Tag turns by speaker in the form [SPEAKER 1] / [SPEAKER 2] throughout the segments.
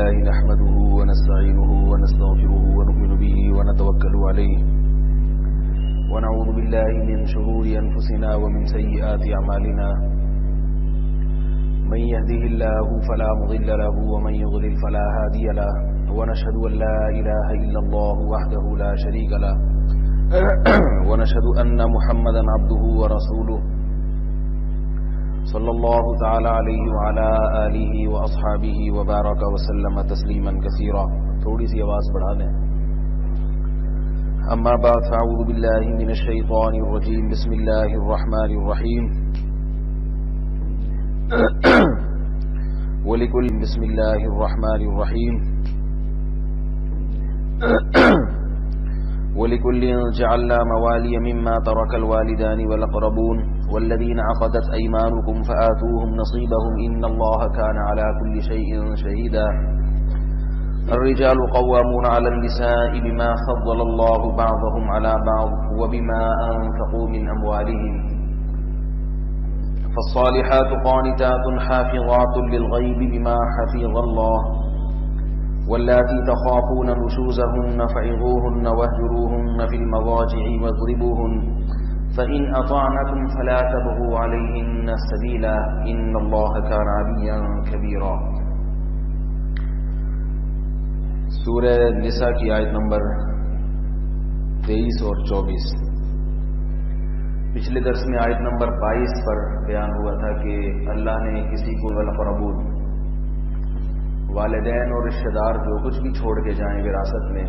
[SPEAKER 1] لله نحمده ونستعينه ونستغفره ونؤمن به ونتوكل عليه ونعوذ بالله من شرور أنفسنا ومن سيئات أعمالنا من يهده الله فلا مضل له ومن يضلل فلا هادي له ونشهد أن لا إله إلا الله وحده لا شريك له ونشهد أن محمدا عبده ورسوله صلی اللہ تعالی علیہ وعلی آلہ واصحابہ وبارک وسلم تسلیما کثیرا. تھوڑی سی آواز بڑھا دیں. اما بعد فاعوذ باللہ من الشیطان الرجیم بسم اللہ الرحمن الرحیم ولکل بسم اللہ الرحمن الرحیم ولكل جعلنا موالي مما ترك الوالدان والأقربون والذين عقدت أيمانكم فآتوهم نصيبهم إن الله كان على كل شيء شهيدا. الرجال قوامون على النساء بما فضل الله بعضهم على بعض وبما أنفقوا من أموالهم فالصالحات قانتات حافظات للغيب بما حفظ الله واللاتي تخافون نشوزهن فعظوهن واهجروهن في المضاجع واضربوهن فإن أطعنكم فلا تبغوا عليهن سبيلا إن الله كان عليا كبيرا. سورہ نساء کی آیت نمبر 23 اور 24. پچھلے درس میں آیت نمبر 22 پر بیان ہوا تھا کہ اللہ نے کسی کو والاقربون والدین اور رشتہ دار جو کچھ بھی چھوڑ کے جائیں وراثت میں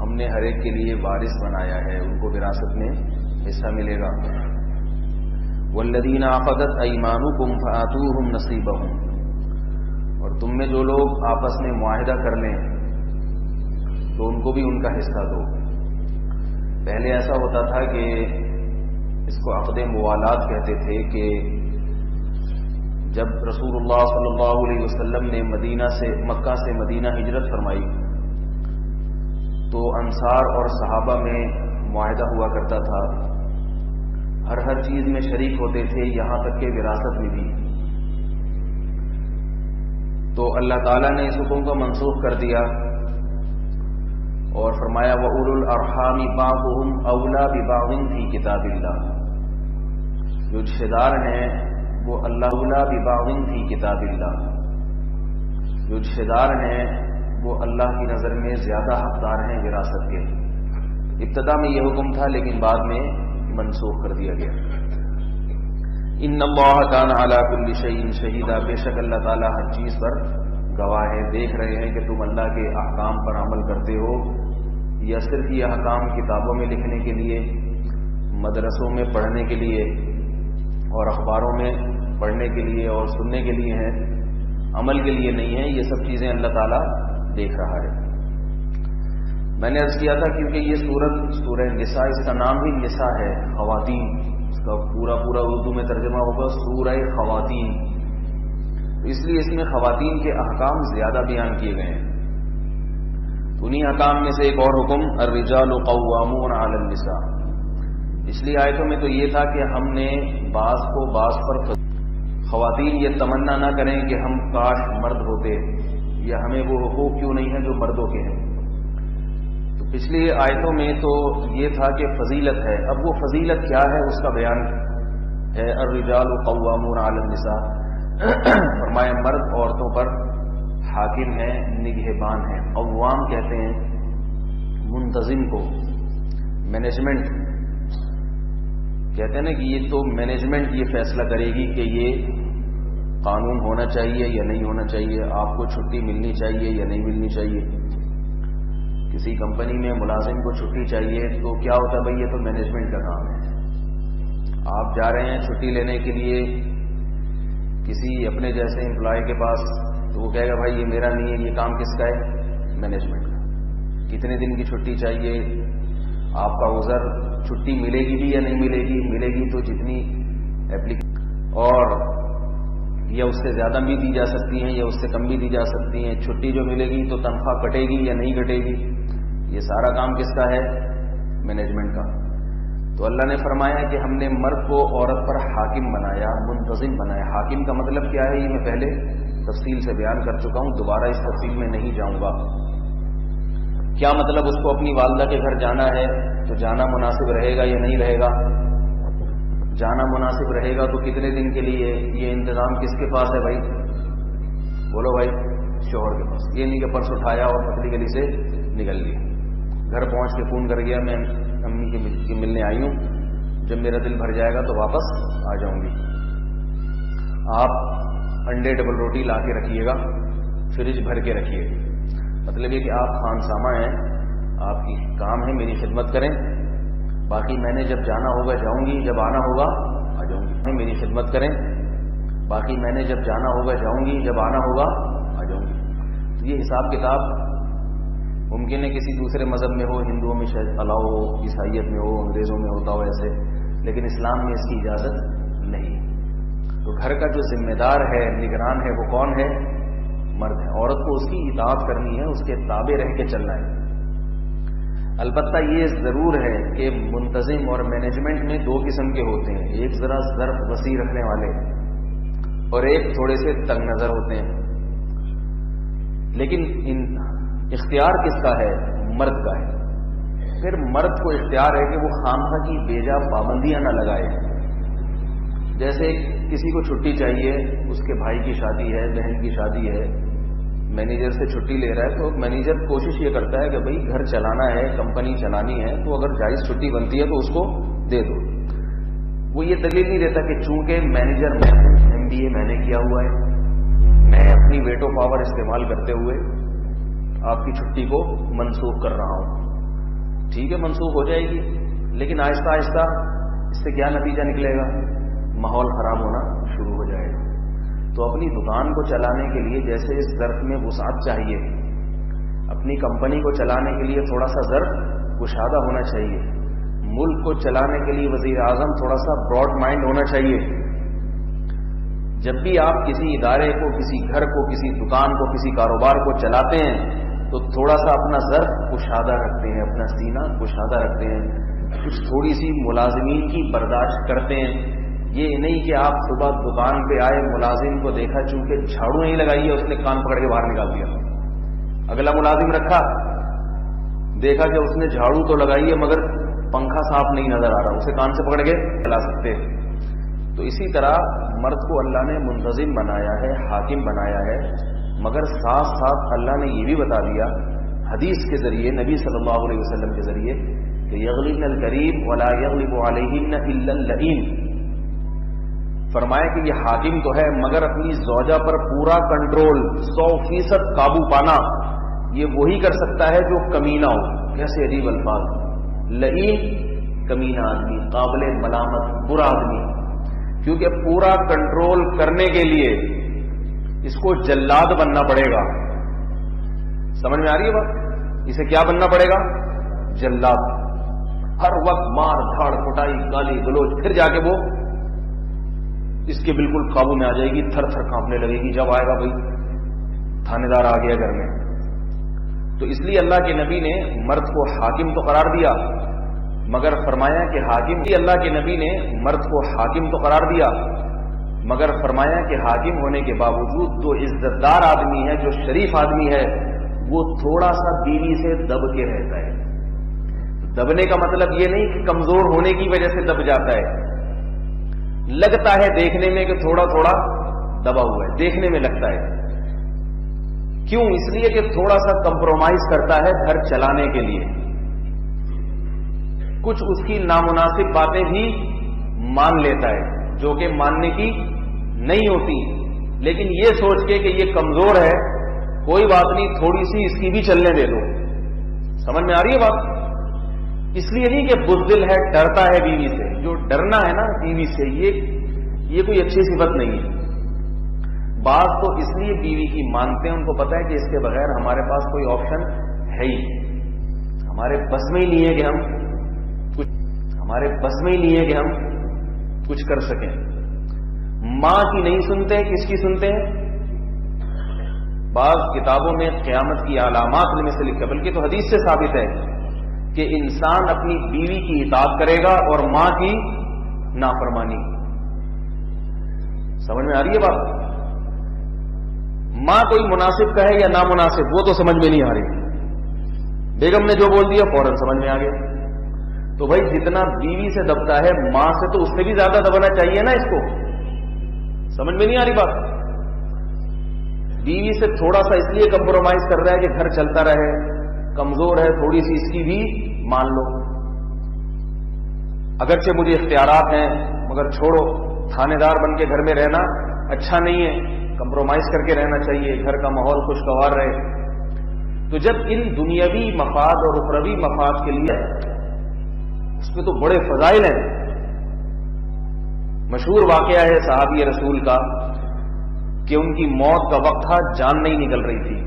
[SPEAKER 1] ہم نے ہر ایک کے لیے وارث بنایا ہے, ان کو وراثت میں حصہ ملے گا. والذین عقدت ایمانکم فآتوہم نصیبہم, اور تم میں جو لوگ آپس میں معاہدہ کر لیں تو ان کو بھی ان کا حصہ دو. پہلے ایسا ہوتا تھا کہ اس کو عقد موالات کہتے تھے کہ جب رسول اللہ صلی اللہ علیہ وسلم نے مکہ سے مدینہ ہجرت فرمائی تو انصار اور صحابہ میں معاہدہ ہوا کرتا تھا, ہر چیز میں شریک ہوتے تھے, یہاں تک کہ وراثت میں بھی. تو اللہ تعالیٰ نے اس حکم کو منسوخ کر دیا اور فرمایا وَأُولُو الْأَرْحَامِ بَعْضُهُمْ أَوْلَىٰ بِبَعْضٍ فِي كِتَابِ اللَّهِ. جو رشتہ دار ہیں وہ اللہ ببعض فی کتاب اللہ, جو رشتہ دار ہیں وہ اللہ کی نظر میں زیادہ حقدار ہیں وراثت کے. ابتدا میں یہ حکم تھا لیکن بعد میں منسوخ کر دیا گیا. ان اللہ کان علی کل شیء شہیدا, بے شک اللہ تعالیٰ ہر چیز پر گواہ ہے, دیکھ رہے ہیں کہ تم اللہ کے احکام پر عمل کرتے ہو یا صرف یہ احکام کتابوں میں لکھنے کے لیے, مدرسوں میں پڑھنے کے لیے اور اخباروں میں پڑھنے کے لیے اور سننے کے لیے ہیں, عمل کے لیے نہیں ہے. یہ سب چیزیں اللہ تعالیٰ دیکھ رہا ہے. میں نے عرض کیا تھا کیونکہ یہ سورہ نساء, اس کا نام ہی نساء ہے, خواتین. اس کا پورا اردو میں ترجمہ ہوگا سورہ خواتین. اس لیے اس میں خواتین کے احکام زیادہ بیان کیے گئے ہیں. انہی احکام میں سے ایک اور حکم الرجال قوامون علی النساء. پچھلی آیتوں میں تو یہ تھا کہ ہم نے بعض کو بعض پر, خواتین یہ تمنا نہ کریں کہ ہم کاش مرد ہوتے یا ہمیں وہ حقوق کیوں نہیں ہیں جو مردوں کے ہیں. تو پچھلی آیتوں میں تو یہ تھا کہ فضیلت ہے, اب وہ فضیلت کیا ہے اس کا بیان ہے. الرجال قوامون علی النساء, فرمایا مرد عورتوں پر حاکم ہیں, نگہبان ہیں. قوام کہتے ہیں منتظم کو, مینجمنٹ کہتے ہیں نا کہ یہ تو مینجمنٹ یہ فیصلہ کرے گی کہ یہ قانون ہونا چاہیے یا نہیں ہونا چاہیے, آپ کو چھٹی ملنی چاہیے یا نہیں ملنی چاہیے. کسی کمپنی میں ملازم کو چھٹی چاہیے تو کیا ہوتا ہے بھائی, یہ تو مینجمنٹ کا کام ہے. آپ جا رہے ہیں چھٹی لینے کے لیے کسی اپنے جیسے امپلائی کے پاس, تو وہ کہے گا بھائی یہ میرا نہیں ہے, یہ کام کس کا ہے, مینجمنٹ کا. کتنے دن کی چھٹی چاہیے, آپ کا عذر چھٹی ملے گی بھی یا نہیں ملے گی تو جتنی اور یا اس سے زیادہ بھی دی جا سکتی ہیں یا اس سے کم بھی دی جا سکتی ہیں. چھٹی جو ملے گی تو تنخواہ کٹے گی یا نہیں کٹے گی, یہ سارا کام کس کا ہے, مینجمنٹ کا. تو اللہ نے فرمایا کہ ہم نے مرد کو عورت پر حاکم بنایا, منتظم بنایا. حاکم کا مطلب کیا ہے یہ میں پہلے تفصیل سے بیان کر چکا ہوں، دوبارہ اس تفصیل میں نہیں جاؤں گا۔ کیا مطلب اس کو اپنی والدہ کے گھر جانا ہے تو جانا مناسب رہے گا یا نہیں رہے گا؟ جانا مناسب رہے گا تو کتنے دن کے لیے؟ یہ انتظام کس کے پاس ہے بھائی؟ بولو بھائی، شوہر کے پاس۔ یہ نہیں کہ پرس اٹھایا اور پتلی گلی سے نکل لیا، گھر پہنچ کے فون کر گیا میں امی کی ملنے آئی ہوں، جب میرا دل بھر جائے گا تو واپس آ جاؤں گی۔ آپ انڈے ڈبل روٹی لا کے رکھیے گا، فریج بھر کے رکھیے گا، مطلب یہ کہ آپ خانسامہ ہیں، آپ کی کام ہے میری خدمت کریں، باقی میں نے جب جانا ہوگا جاؤں گی، جب آنا ہوگا آ جاؤں گی، میری خدمت کریں، باقی میں نے جب جانا ہوگا جاؤں گی، جب آنا ہوگا آ جاؤں گی۔ تو یہ حساب کتاب ممکن ہے کسی دوسرے مذہب میں ہو، ہندوؤں میں شاید الاؤ ہو، عیسائیت میں ہو، انگریزوں میں ہوتا ہو ایسے، لیکن اسلام میں اس کی اجازت نہیں۔ تو گھر کا جو ذمہ دار ہے، نگران ہے، وہ کون ہے؟ مرد ہے۔ عورت کو اس کی اطاعت کرنی ہے، اس کے تابع رہ کے چلنا ہے۔ البتہ یہ ضرور ہے کہ منتظم اور مینجمنٹ میں دو قسم کے ہوتے ہیں، ایک ذرا ظرف وسیع رکھنے والے اور ایک تھوڑے سے تنگ نظر ہوتے ہیں، لیکن اختیار کس کا ہے؟ مرد کا ہے۔ پھر مرد کو اختیار ہے کہ وہ خامخواہ کی بیجا پابندیاں نہ لگائے۔ جیسے کسی کو چھٹی چاہیے، اس کے بھائی کی شادی ہے، بہن کی شادی ہے، مینیجر سے چھٹی لے رہا ہے، تو مینیجر کوشش یہ کرتا ہے کہ بھئی گھر چلانا ہے، کمپنی چلانی ہے، تو اگر جائز چھٹی بنتی ہے تو اس کو دے دو۔ وہ یہ دلیل نہیں دیتا کہ چونکہ مینیجر میں MBA میں نے کیا ہوا ہے، میں اپنی ویٹو پاور استعمال کرتے ہوئے آپ کی چھٹی کو منسوخ کر رہا ہوں۔ ٹھیک ہے، منسوخ ہو جائے گی، لیکن آہستہ آہستہ اس سے کیا نتیجہ نکلے گا؟ ماحول خراب ہونا شروع ہو جائے گا۔ تو اپنی دکان کو چلانے کے لیے جیسے اس ظرف میں وسعت چاہیے، اپنی کمپنی کو چلانے کے لیے تھوڑا سا ظرف کشادہ ہونا چاہیے، ملک کو چلانے کے لیے وزیر اعظم تھوڑا سا براڈ مائنڈ ہونا چاہیے۔ جب بھی آپ کسی ادارے کو، کسی گھر کو، کسی دکان کو، کسی کاروبار کو چلاتے ہیں تو تھوڑا سا اپنا ظرف کشادہ رکھتے ہیں، اپنا سینہ کشادہ رکھتے ہیں، کچھ تھوڑی سی ملازمین کی برداشت کرتے ہیں۔ یہ نہیں کہ آپ صبح دکان پہ آئے، ملازم کو دیکھا، چونکہ جھاڑو نہیں لگائی ہے، اس نے کان پکڑ کے باہر نکال دیا۔ اگلا ملازم رکھا، دیکھا کہ اس نے جھاڑو تو لگائی ہے مگر پنکھا صاف نہیں نظر آ رہا، اسے کان سے پکڑ کے چلا سکتے۔ تو اسی طرح مرد کو اللہ نے منتظم بنایا ہے، حاکم بنایا ہے، مگر ساتھ ساتھ اللہ نے یہ بھی بتا دیا حدیث کے ذریعے، نبی صلی اللہ علیہ وسلم کے ذریعے، کہ یغلبن الکریم ولا یغلب علیہن الا اللئیم۔ فرمایا کہ یہ حاکم تو ہے مگر اپنی زوجہ پر پورا کنٹرول، 100% قابو پانا یہ وہی کر سکتا ہے جو کمینہ ہو۔ کیسے عجیب الفاظ! لئیم کمینہ آدمی، قابل ملامت برا آدمی، کیونکہ پورا کنٹرول کرنے کے لیے اس کو جلاد بننا پڑے گا۔ سمجھ میں آ رہی ہے بات؟ اسے کیا بننا پڑے گا؟ جلاد۔ ہر وقت مار دھاڑ کٹائی گالی گلوچ، پھر جا کے وہ اس کے بالکل قابو میں آ جائے گی، تھر تھر کانپنے لگے گی جب آئے گا بھائی تھانے دار آ گیا گھر میں۔ تو اس لیے اللہ کے نبی نے مرد کو حاکم تو قرار دیا، مگر فرمایا کہ حاکم بھی، اللہ کے نبی نے مرد کو حاکم تو قرار دیا مگر فرمایا کہ حاکم ہونے کے باوجود جو عزت دار آدمی ہے، جو شریف آدمی ہے، وہ تھوڑا سا بیوی سے دب کے رہتا ہے۔ دبنے کا مطلب یہ نہیں کہ کمزور ہونے کی وجہ سے دب جاتا ہے، لگتا ہے دیکھنے میں کہ تھوڑا تھوڑا دبا ہوا ہے، دیکھنے میں لگتا ہے۔ کیوں؟ اس لیے کہ تھوڑا سا کمپرومائز کرتا ہے گھر چلانے کے لیے، کچھ اس کی نامناسب باتیں بھی مان لیتا ہے جو کہ ماننے کی نہیں ہوتی، لیکن یہ سوچ کے کہ یہ کمزور ہے، کوئی بات نہیں، تھوڑی سی اس کی بھی چلنے دے دو۔ سمجھ میں آ رہی ہے بات؟ اس لیے نہیں کہ بزدل ہے، ڈرتا ہے بیوی سے۔ جو ڈرنا ہے نا بیوی سے، یہ کوئی اچھی صفت نہیں ہے۔ بعض تو اس لیے بیوی کی مانتے ہیں، ان کو پتا ہے کہ اس کے بغیر ہمارے پاس کوئی آپشن ہے ہی، ہمارے بس میں ہی نہیں ہے کہ ہم کچھ کر سکیں۔ ماں کی نہیں سنتے، کس کی سنتے ہیں؟ بعض کتابوں میں قیامت کی علامات میں سے لکھا، بلکہ تو حدیث سے ثابت ہے کہ انسان اپنی بیوی کی اطاعت کرے گا اور ماں کی نافرمانی۔ سمجھ میں آ رہی ہے بات؟ ماں کوئی مناسب کہے یا نامناسب وہ تو سمجھ میں نہیں آ رہی، بیگم نے جو بول دیا فوراً سمجھ میں آ گیا. تو بھائی جتنا بیوی سے دبتا ہے ماں سے تو اس سے بھی زیادہ دبانا چاہیے نا. اس کو سمجھ میں نہیں آ رہی بات. بیوی سے تھوڑا سا اس لیے کمپرومائز کر رہا ہے کہ گھر چلتا رہے، کمزور ہے تھوڑی سی اس کی بھی مان لو، اگرچہ مجھے اختیارات ہیں مگر چھوڑو، تھانے دار بن کے گھر میں رہنا اچھا نہیں ہے، کمپرومائز کر کے رہنا چاہیے، گھر کا ماحول خوشگوار رہے. تو جب ان دنیاوی مفاد اور اخروی مفاد کے لیے اس میں تو بڑے فضائل ہیں. مشہور واقعہ ہے صحابی رسول کا کہ ان کی موت کا وقت تھا، جان نہیں نکل رہی تھی،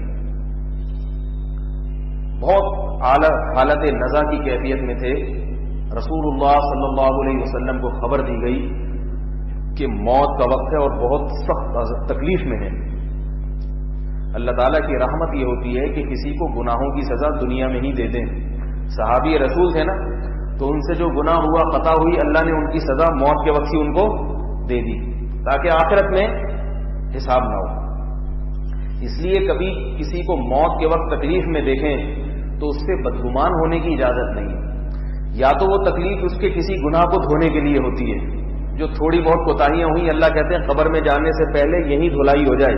[SPEAKER 1] بہت اعلی حالت نزا کی کیفیت میں تھے. رسول اللہ صلی اللہ علیہ وسلم کو خبر دی گئی کہ موت کا وقت ہے اور بہت سخت تکلیف میں ہے. اللہ تعالیٰ کی رحمت یہ ہوتی ہے کہ کسی کو گناہوں کی سزا دنیا میں ہی دے دیں. صحابی رسول تھے نا، تو ان سے جو گناہ ہوا خطا ہوئی، اللہ نے ان کی سزا موت کے وقت ہی ان کو دے دی تاکہ آخرت میں حساب نہ ہو. اس لیے کبھی کسی کو موت کے وقت تکلیف میں دیکھیں تو اس سے بدگمان ہونے کی اجازت نہیں ہے. یا تو وہ تکلیف اس کے کسی گناہ کو دھونے کے لیے ہوتی ہے، جو تھوڑی بہت کوتاہیاں ہوئی اللہ کہتے ہیں قبر میں جانے سے پہلے یہی دھلائی ہو جائے،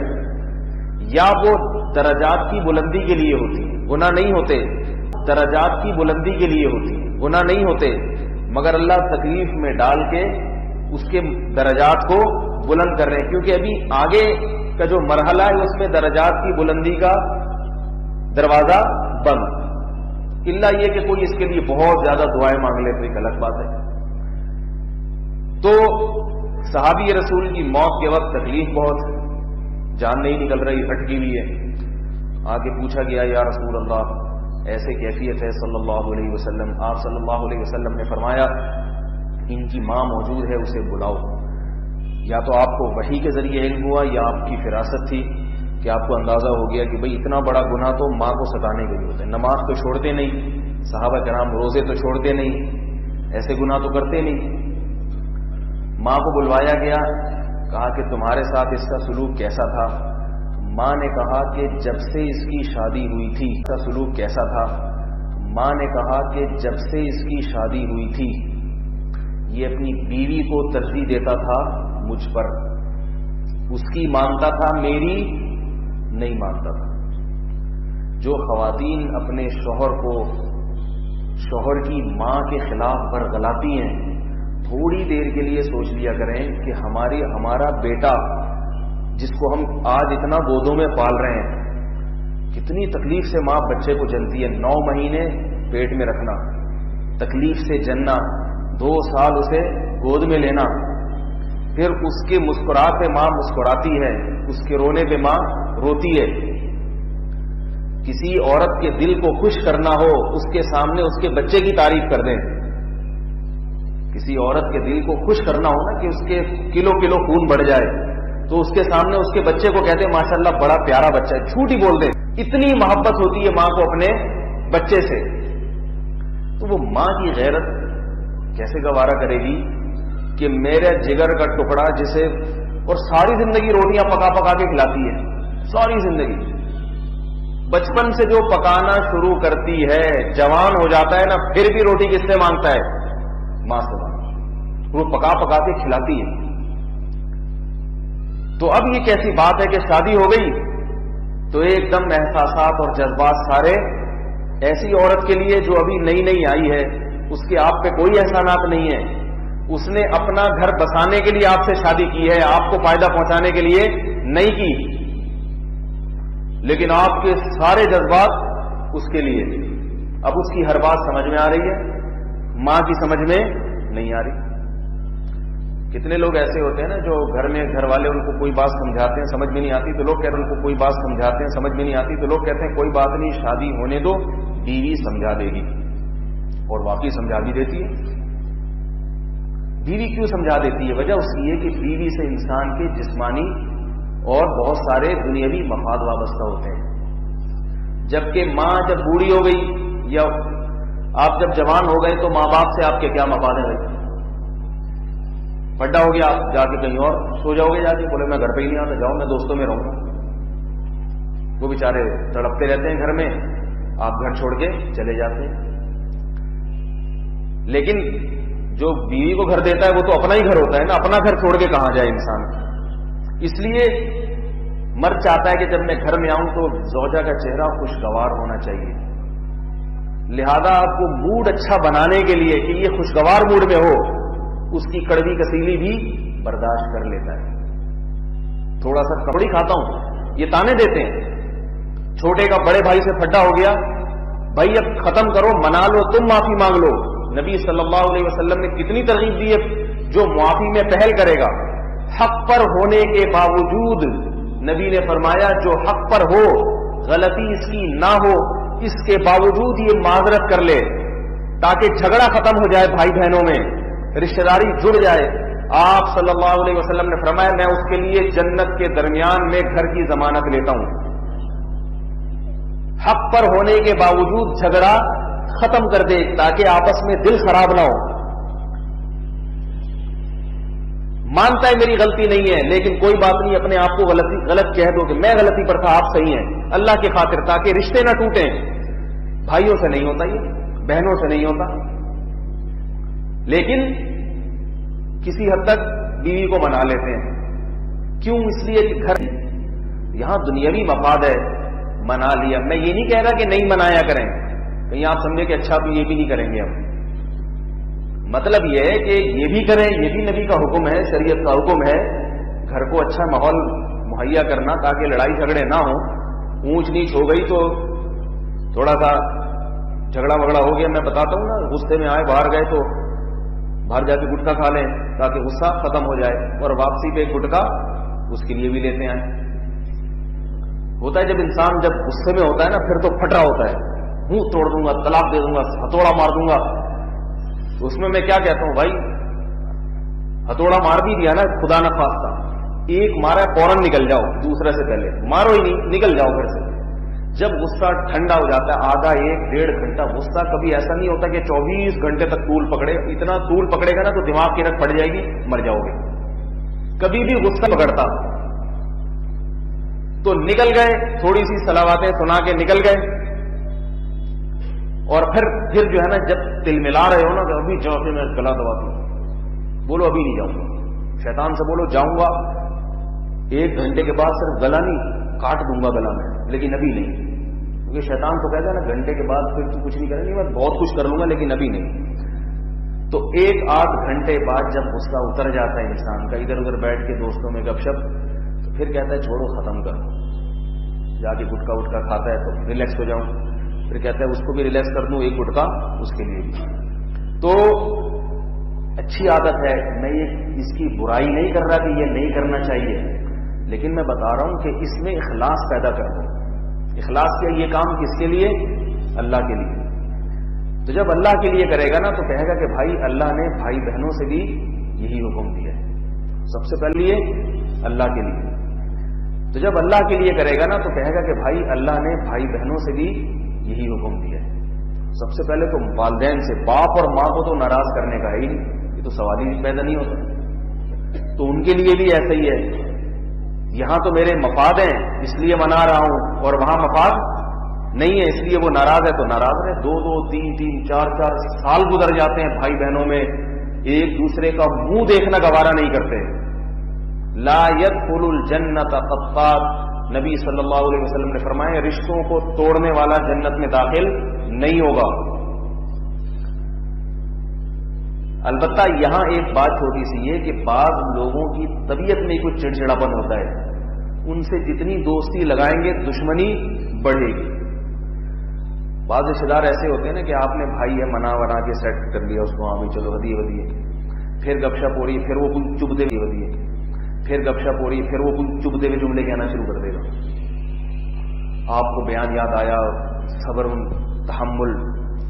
[SPEAKER 1] یا وہ درجات کی بلندی کے لیے ہوتی ہے. گناہ نہیں ہوتے، درجات کی بلندی کے لیے ہوتی ہے، گناہ نہیں ہوتے، مگر اللہ تکلیف میں ڈال کے اس کے درجات کو بلند کر رہے ہیں، کیونکہ ابھی آگے کا جو مرحلہ ہے اس میں درجات کی بلندی کا دروازہ بند. الا یہ کہ کوئی اس کے لیے بہت زیادہ دعائیں مانگ لے تو ایک الگ بات ہے. تو صحابی رسول کی موت کے وقت تکلیف بہت، جان نہیں نکل رہی، اٹکی ہوئی ہے. آگے پوچھا گیا یا رسول اللہ ایسے کیفیت ہے صلی اللہ علیہ وسلم. آپ صلی اللہ علیہ وسلم نے فرمایا ان کی ماں موجود ہے، اسے بلاؤ. یا تو آپ کو وحی کے ذریعے علم ہوا یا آپ کی فراست تھی کہ آپ کو اندازہ ہو گیا کہ بھئی اتنا بڑا گناہ تو ماں کو ستانے کے لیے ہوتا ہے. نماز تو چھوڑتے نہیں صحابہ کرام، روزے تو چھوڑتے نہیں، ایسے گناہ تو کرتے نہیں. ماں کو بلوایا گیا، کہا کہ تمہارے ساتھ اس کا سلوک کیسا تھا؟ ماں نے کہا کہ جب سے اس کی شادی ہوئی تھی اس کا سلوک کیسا تھا؟ ماں نے کہا کہ جب سے اس کی شادی ہوئی تھی یہ اپنی بیوی کو ترجیح دیتا تھا مجھ پر، اس کی مانتا تھا میری نہیں مانتا تھا. جو خواتین اپنے شوہر کو شوہر کی ماں کے خلاف برگلاتی ہیں، تھوڑی دیر کے لیے سوچ لیا کریں کہ ہمارا بیٹا جس کو ہم آج اتنا گودوں میں پال رہے ہیں، کتنی تکلیف سے ماں بچے کو جنتی ہے. 9 مہینے پیٹ میں رکھنا، تکلیف سے جننا، 2 سال اسے گود میں لینا، پھر اس کے مسکراہٹ پہ ماں مسکراتی ہے، اس کے رونے پہ ماں روتی ہے. کسی عورت کے دل کو خوش کرنا ہو اس کے سامنے اس کے بچے کی تعریف کر دیں. کسی عورت کے دل کو خوش کرنا ہو نا کہ اس کے کلو خون بڑھ جائے تو اس کے سامنے اس کے بچے کو کہتے ہیں ماشاءاللہ بڑا پیارا بچہ ہے، جھوٹ ہی بول دیں. اتنی محبت ہوتی ہے ماں کو اپنے بچے سے. تو وہ ماں کی غیرت کیسے گوارا کرے گی کہ میرے جگر کا ٹکڑا جسے، اور ساری زندگی روٹیاں پکا پکا کے کھلاتی ہے، ساری زندگی بچپن سے جو پکانا شروع کرتی ہے جوان ہو جاتا ہے نا پھر بھی روٹی کس سے مانگتا ہے؟ ماں سے مانگتا. وہ پکا پکا کے کھلاتی ہے. تو اب یہ کیسی بات ہے کہ شادی ہو گئی تو ایک دم احساسات اور جذبات سارے ایسی عورت کے لیے جو ابھی نئی نئی آئی ہے، اس کے آپ پہ کوئی احسانات نہیں ہے، اس نے اپنا گھر بسانے کے لیے آپ سے شادی کی ہے، آپ کو فائدہ پہنچانے کے لیے نہیں کی، لیکن آپ کے سارے جذبات اس کے لیے. اب اس کی ہر بات سمجھ میں آ رہی ہے، ماں کی سمجھ میں نہیں آ رہی. کتنے لوگ ایسے ہوتے ہیں نا جو گھر میں گھر والے ان کو کوئی بات سمجھاتے ہیں سمجھ میں نہیں آتی تو لوگ کہتے ہیں ان کو کوئی بات سمجھاتے ہیں سمجھ میں نہیں آتی تو لوگ کہتے ہیں کوئی بات نہیں شادی ہونے دو بیوی سمجھا دے گی. اور واقعی سمجھا بھی دیتی ہے. بیوی کیوں سمجھا دیتی ہے؟ وجہ اس کی ہے کہ بیوی سے انسان کے جسمانی اور بہت سارے دنیاوی مفاد وابستہ ہوتے ہیں. جبکہ ماں جب بوڑھی ہو گئی یا آپ جب جوان ہو گئے تو ماں باپ سے آپ کے کیا مفاد ہیں؟ بڑا ہو گیا آپ جا کے کہیں اور سو جاؤ گے، جا کے بولے میں گھر پہ ہی نہیں آتا، جاؤ میں دوستوں میں رہوں گا. وہ بیچارے تڑپتے رہتے ہیں گھر میں، آپ گھر چھوڑ کے چلے جاتے ہیں۔ لیکن جو بیوی کو گھر دیتا ہے وہ تو اپنا ہی گھر ہوتا ہے نا، اپنا گھر چھوڑ کے کہاں جائے انسان۔ اس لیے مرد چاہتا ہے کہ جب میں گھر میں آؤں تو زوجہ کا چہرہ خوشگوار ہونا چاہیے، لہذا آپ کو موڈ اچھا بنانے کے لیے کہ یہ خوشگوار موڈ میں ہو، اس کی کڑوی کسیلی بھی برداشت کر لیتا ہے۔ تھوڑا سا کپڑی کھاتا ہوں، یہ تانے دیتے ہیں، چھوٹے کا بڑے بھائی سے پھڈا ہو گیا، بھائی اب ختم کرو، منا لو، تم معافی مانگ لو۔ نبی صلی اللہ علیہ وسلم نے کتنی ترغیب دی ہے، جو معافی میں پہل کرے گا، حق پر ہونے کے باوجود نبی نے فرمایا جو حق پر ہو، غلطی اس کی نہ ہو، اس کے باوجود یہ معذرت کر لے تاکہ جھگڑا ختم ہو جائے بھائی بہنوں میں، رشتہ داری جڑ جائے۔ آپ صلی اللہ علیہ وسلم نے فرمایا میں اس کے لیے جنت کے درمیان میں گھر کی ضمانت لیتا ہوں۔ حق پر ہونے کے باوجود جھگڑا ختم کر دے تاکہ آپس میں دل خراب نہ ہو۔ مانتا ہے میری غلطی نہیں ہے، لیکن کوئی بات نہیں، اپنے آپ کو غلط کہہ دو کہ میں غلطی پر تھا، آپ صحیح ہیں، اللہ کی خاطر، تاکہ رشتے نہ ٹوٹیں۔ بھائیوں سے نہیں ہوتا، یہ بہنوں سے نہیں ہوتا، لیکن کسی حد تک بیوی کو منا لیتے ہیں۔ کیوں؟ اس لیے کہ گھر یہاں دنیاوی مفاد ہے، منا لیا۔ میں یہ نہیں کہہ رہا کہ نہیں منایا کریں، کہیں آپ سمجھے کہ اچھا تو یہ بھی نہیں کریں گے ہم۔ مطلب یہ ہے کہ یہ بھی کریں، یہ بھی نبی کا حکم ہے، شریعت کا حکم ہے، گھر کو اچھا ماحول مہیا کرنا تاکہ لڑائی جھگڑے نہ ہوں۔ اونچ نیچ ہو گئی تو تھوڑا سا جھگڑا وگڑا ہو گیا، میں بتاتا ہوں نا، غصے میں آئے باہر گئے تو باہر جا کے گٹکا کھا لیں تاکہ غصہ ختم ہو جائے، اور واپسی پہ گٹکا اس کے لیے بھی لیتے آئیں۔ ہوتا ہے جب انسان جب غصے میں ہوتا ہے نا، پھر تو پھٹ رہا ہوتا ہے، منہ توڑ دوں گا، طلاق دے دوں گا، ہتھوڑا مار دوں گا۔ تو اس میں کیا کہتا ہوں، بھائی ہتھوڑا مار بھی دیا نا، خدا نہ خواستہ ایک مارا فوراً نکل جاؤ، دوسرے سے پہلے مارو ہی نہیں، نکل جاؤ گھر سے۔ جب غصہ ٹھنڈا ہو جاتا ہے، آدھا ایک ڈیڑھ گھنٹہ غصہ، کبھی ایسا نہیں ہوتا کہ 24 گھنٹے تک طول پکڑے، اتنا طول پکڑے گا نا تو دماغ کی رگ پڑ جائے گی، مر جاؤ گے۔ کبھی بھی غصہ پکڑتا تو نکل گئے، تھوڑی سی صلواتیں سنا کے نکل گئے، اور پھر جو ہے نا جب تل ملا رہے ہو نا کہ ابھی جا کے میں گلا دباتی ہوں، بولو ابھی نہیں جاؤں گا، شیطان سے بولو جاؤں گا 1 گھنٹے کے بعد، صرف گلا نہیں کاٹ دوں گا گلا میں، لیکن ابھی نہیں، کیونکہ شیطان تو کہتا ہے نا گھنٹے کے بعد پھر تو کچھ نہیں کریں گے، میں بہت کچھ کر لوں گا لیکن ابھی نہیں۔ تو 1-8 گھنٹے بعد جب غصہ اتر جاتا ہے انسان کا، ادھر ادھر بیٹھ کے دوستوں میں گپ شپ، تو پھر کہتا ہے چھوڑو ختم کرو، جا کے گٹکا وٹکا کھاتا ہے تو ریلیکس ہو جاؤں، پھر کہتا ہے اس کو بھی ریلیکس کر دوں، ایک گٹکا اس کے لیے بھی۔ تو اچھی عادت ہے، میں یہ اس کی برائی نہیں کر رہا کہ یہ نہیں کرنا چاہیے، لیکن میں بتا رہا ہوں کہ اس میں اخلاص پیدا کر دو۔ اخلاص کیا؟ یہ کام کس کے لیے؟ اللہ کے لیے۔ تو جب اللہ کے لیے کرے گا نا تو کہے گا کہ بھائی اللہ نے بھائی بہنوں سے بھی یہی حکم دیا ہے، سب سے پہلے یہ اللہ کے لیے۔ تو جب اللہ کے لیے کرے گا نا تو کہے گا کہ بھائی اللہ نے بھائی بہنوں سے بھی یہی حکم دیا ہے۔ سب سے پہلے تو والدین سے، باپ اور ماں کو تو ناراض کرنے کا ہی نہیں، یہ تو سوال ہی پیدا نہیں ہوتا، تو ان کے لیے بھی ایسا ہی ہے۔ یہاں تو میرے مفاد ہیں اس لیے منا رہا ہوں، اور وہاں مفاد نہیں ہے اس لیے وہ ناراض ہے تو ناراض ہے۔ 2-2 3-3 4-4 سال گزر جاتے ہیں بھائی بہنوں میں، ایک دوسرے کا منہ دیکھنا گوارا نہیں کرتے۔ لا يدخل الجنت قطاع، نبی صلی اللہ علیہ وسلم نے فرمایا رشتوں کو توڑنے والا جنت میں داخل نہیں ہوگا۔ البتہ یہاں ایک بات چھوٹی سی ہے کہ بعض لوگوں کی طبیعت میں کچھ چڑچڑاپن ہوتا ہے، ان سے جتنی دوستی لگائیں گے دشمنی بڑھے گی۔ بعض رشتے دار ایسے ہوتے ہیں نا کہ آپ نے بھائی ہے منا ونا کے سیٹ کر لیا اس کو، ہاں بھی چلو ہدیے ودیے، پھر گپ شپ ہو رہی، پھر وہ کچھ چبھتے ہوئے ودیے، پھر گپ شپ ہو رہی، پھر وہ کچھ چبھتے ہوئے جملے کہنا شروع کر دے گا۔ آپ کو بیان یاد آیا، صبر، تحمل،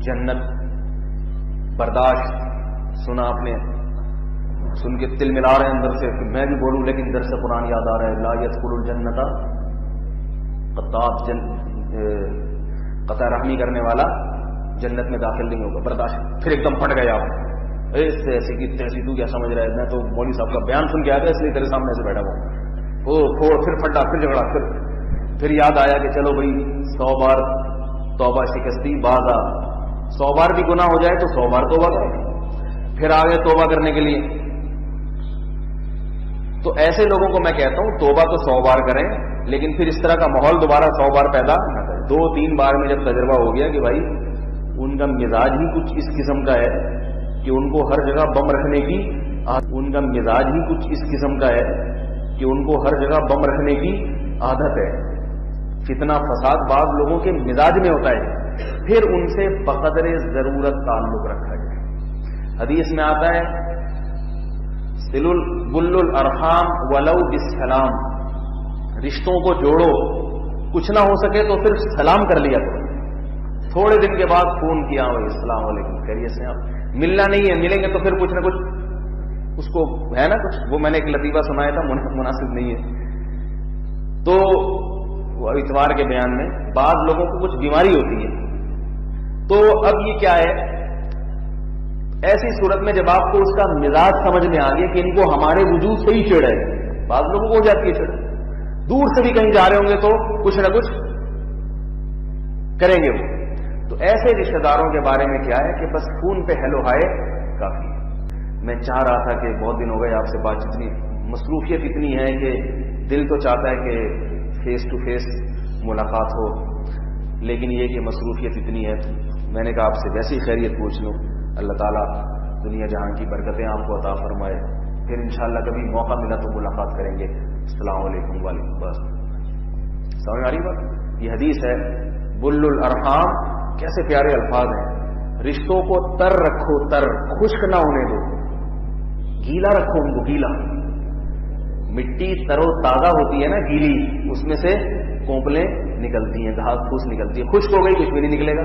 [SPEAKER 1] جنت، برداشت سنا آپ نے، سن کے دل ملا رہے ہیں اندر سے کہ میں بھی بولوں، لیکن ادھر سے قرآن یاد آ رہا ہے لا يدخل الجنت قطاع، قطع رحمی کرنے والا جنت میں داخل نہیں ہوگا۔ برداشت، پھر ایک دم پھٹ گئے آپ، ایسے ایسے کی تیسی، تو کیا سمجھ رہا ہے، میں تو مولوی صاحب کا بیان سن کے آیا تھا اس لیے تیرے سامنے سے بیٹھا ہوا، پھر پھٹا، پھر جھگڑا، پھر پھر یاد آیا کہ چلو بھائی 100 بار توبہ شکستی بازا، 100 بار بھی گناہ ہو جائے تو 100 بار توبہ کریں، پھر آگے توبہ کرنے کے لیے. تو ایسے لوگوں کو میں کہتا ہوں توبہ تو 100 بار کریں، لیکن پھر اس طرح کا ماحول دوبارہ 100 بار پیدا نہ کریں. 2-3 بار میں جب تجربہ ہو گیا کہ بھائی ان کا مزاج ہی کچھ اس قسم کا ہے کہ ان کو ہر جگہ بم رکھنے کی عادت ہے، فتنہ فساد بعض لوگوں کے مزاج میں ہوتا ہے، پھر ان سے بقدر ضرورت تعلق رکھا جائے. حدیث میں آتا ہے بل الارحام ولو بالسلام، رشتوں کو جوڑو، کچھ نہ ہو سکے تو صرف سلام کر لیا کرو. تھوڑے دن کے بعد فون کیا ہو السلام علیکم خیریت سے، آپ ملنا نہیں ہے، ملیں گے تو پھر کچھ نہ کچھ اس کو ہے نا کچھ. وہ میں نے ایک لطیفہ سنایا تھا، مناسب نہیں ہے. تو اتوار کے بیان میں بعض لوگوں کو کچھ بیماری ہوتی ہے، تو اب یہ کیا ہے، ایسی صورت میں جب آپ کو اس کا مزاج سمجھ میں آ گیا کہ ان کو ہمارے وجود سے ہی چڑ ہے، بعض لوگوں کو ہو جاتی ہے چڑ، دور سے بھی کہیں جا رہے ہوں گے تو کچھ نہ کچھ کریں گے وہ. تو ایسے رشتہ داروں کے بارے میں کیا ہے کہ بس فون پہ ہیلو ہائے کافی ہے. میں چاہ رہا تھا کہ بہت دن ہو گئے آپ سے بات چیت، مصروفیت اتنی ہے کہ دل تو چاہتا ہے کہ فیس ٹو فیس ملاقات ہو، لیکن یہ کہ مصروفیت اتنی ہے. میں نے کہا آپ سے ویسی خیریت پوچھ لوں. اللہ تعالیٰ دنیا جہاں کی برکتیں آپ کو عطا فرمائے. پھر انشاءاللہ کبھی موقع ملا تو ملاقات کریں گے. السلام علیکم. وعلیکم. بس سمجھ آ رہی بات؟ یہ حدیث ہے بل الارحام. کیسے پیارے الفاظ ہیں. رشتوں کو تر رکھو، تر، خشک نہ ہونے دو، گیلا رکھو ان کو، گیلا. مٹی تر و تازہ ہوتی ہے نا گیلی، اس میں سے کونپلیں نکلتی ہیں، گھاس پھوس نکلتی ہے. خشک ہو گئی کچھ بھی نہیں نکلے گا.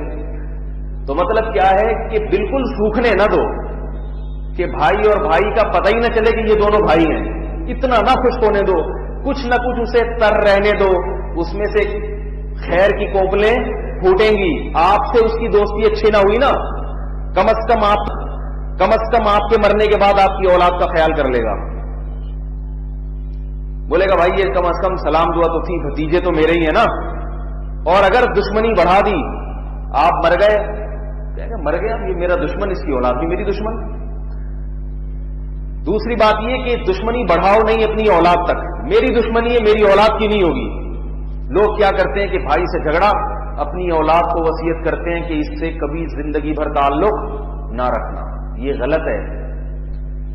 [SPEAKER 1] تو مطلب کیا ہے کہ بالکل سوکھنے نہ دو کہ بھائی اور بھائی کا پتہ ہی نہ چلے کہ یہ دونوں بھائی ہیں. اتنا نہ خشک ہونے دو، کچھ نہ کچھ اسے تر رہنے دو. اس میں سے خیر کی کونپلیں پھوٹیں گی. آپ سے اس کی دوستی اچھی نہ ہوئی نا، کم از کم آپ کے مرنے کے بعد آپ کی اولاد کا خیال کر لے گا. بولے گا بھائی یہ کم از کم سلام دعا تو تھی، بھتیجے تو میرے ہی ہیں نا. اور اگر دشمنی بڑھا دی، آپ مر گئے، مر گیا یہ میرا دشمن، اس کی اولاد بھی میری دشمن. دوسری بات یہ کہ دشمنی بڑھاؤ نہیں اپنی اولاد تک. میری دشمنی ہے، میری اولاد کی نہیں ہوگی. لوگ کیا کرتے ہیں کہ بھائی سے جھگڑا، اپنی اولاد کو وصیت کرتے ہیں کہ اس سے کبھی زندگی بھر تعلق نہ رکھنا. یہ غلط ہے.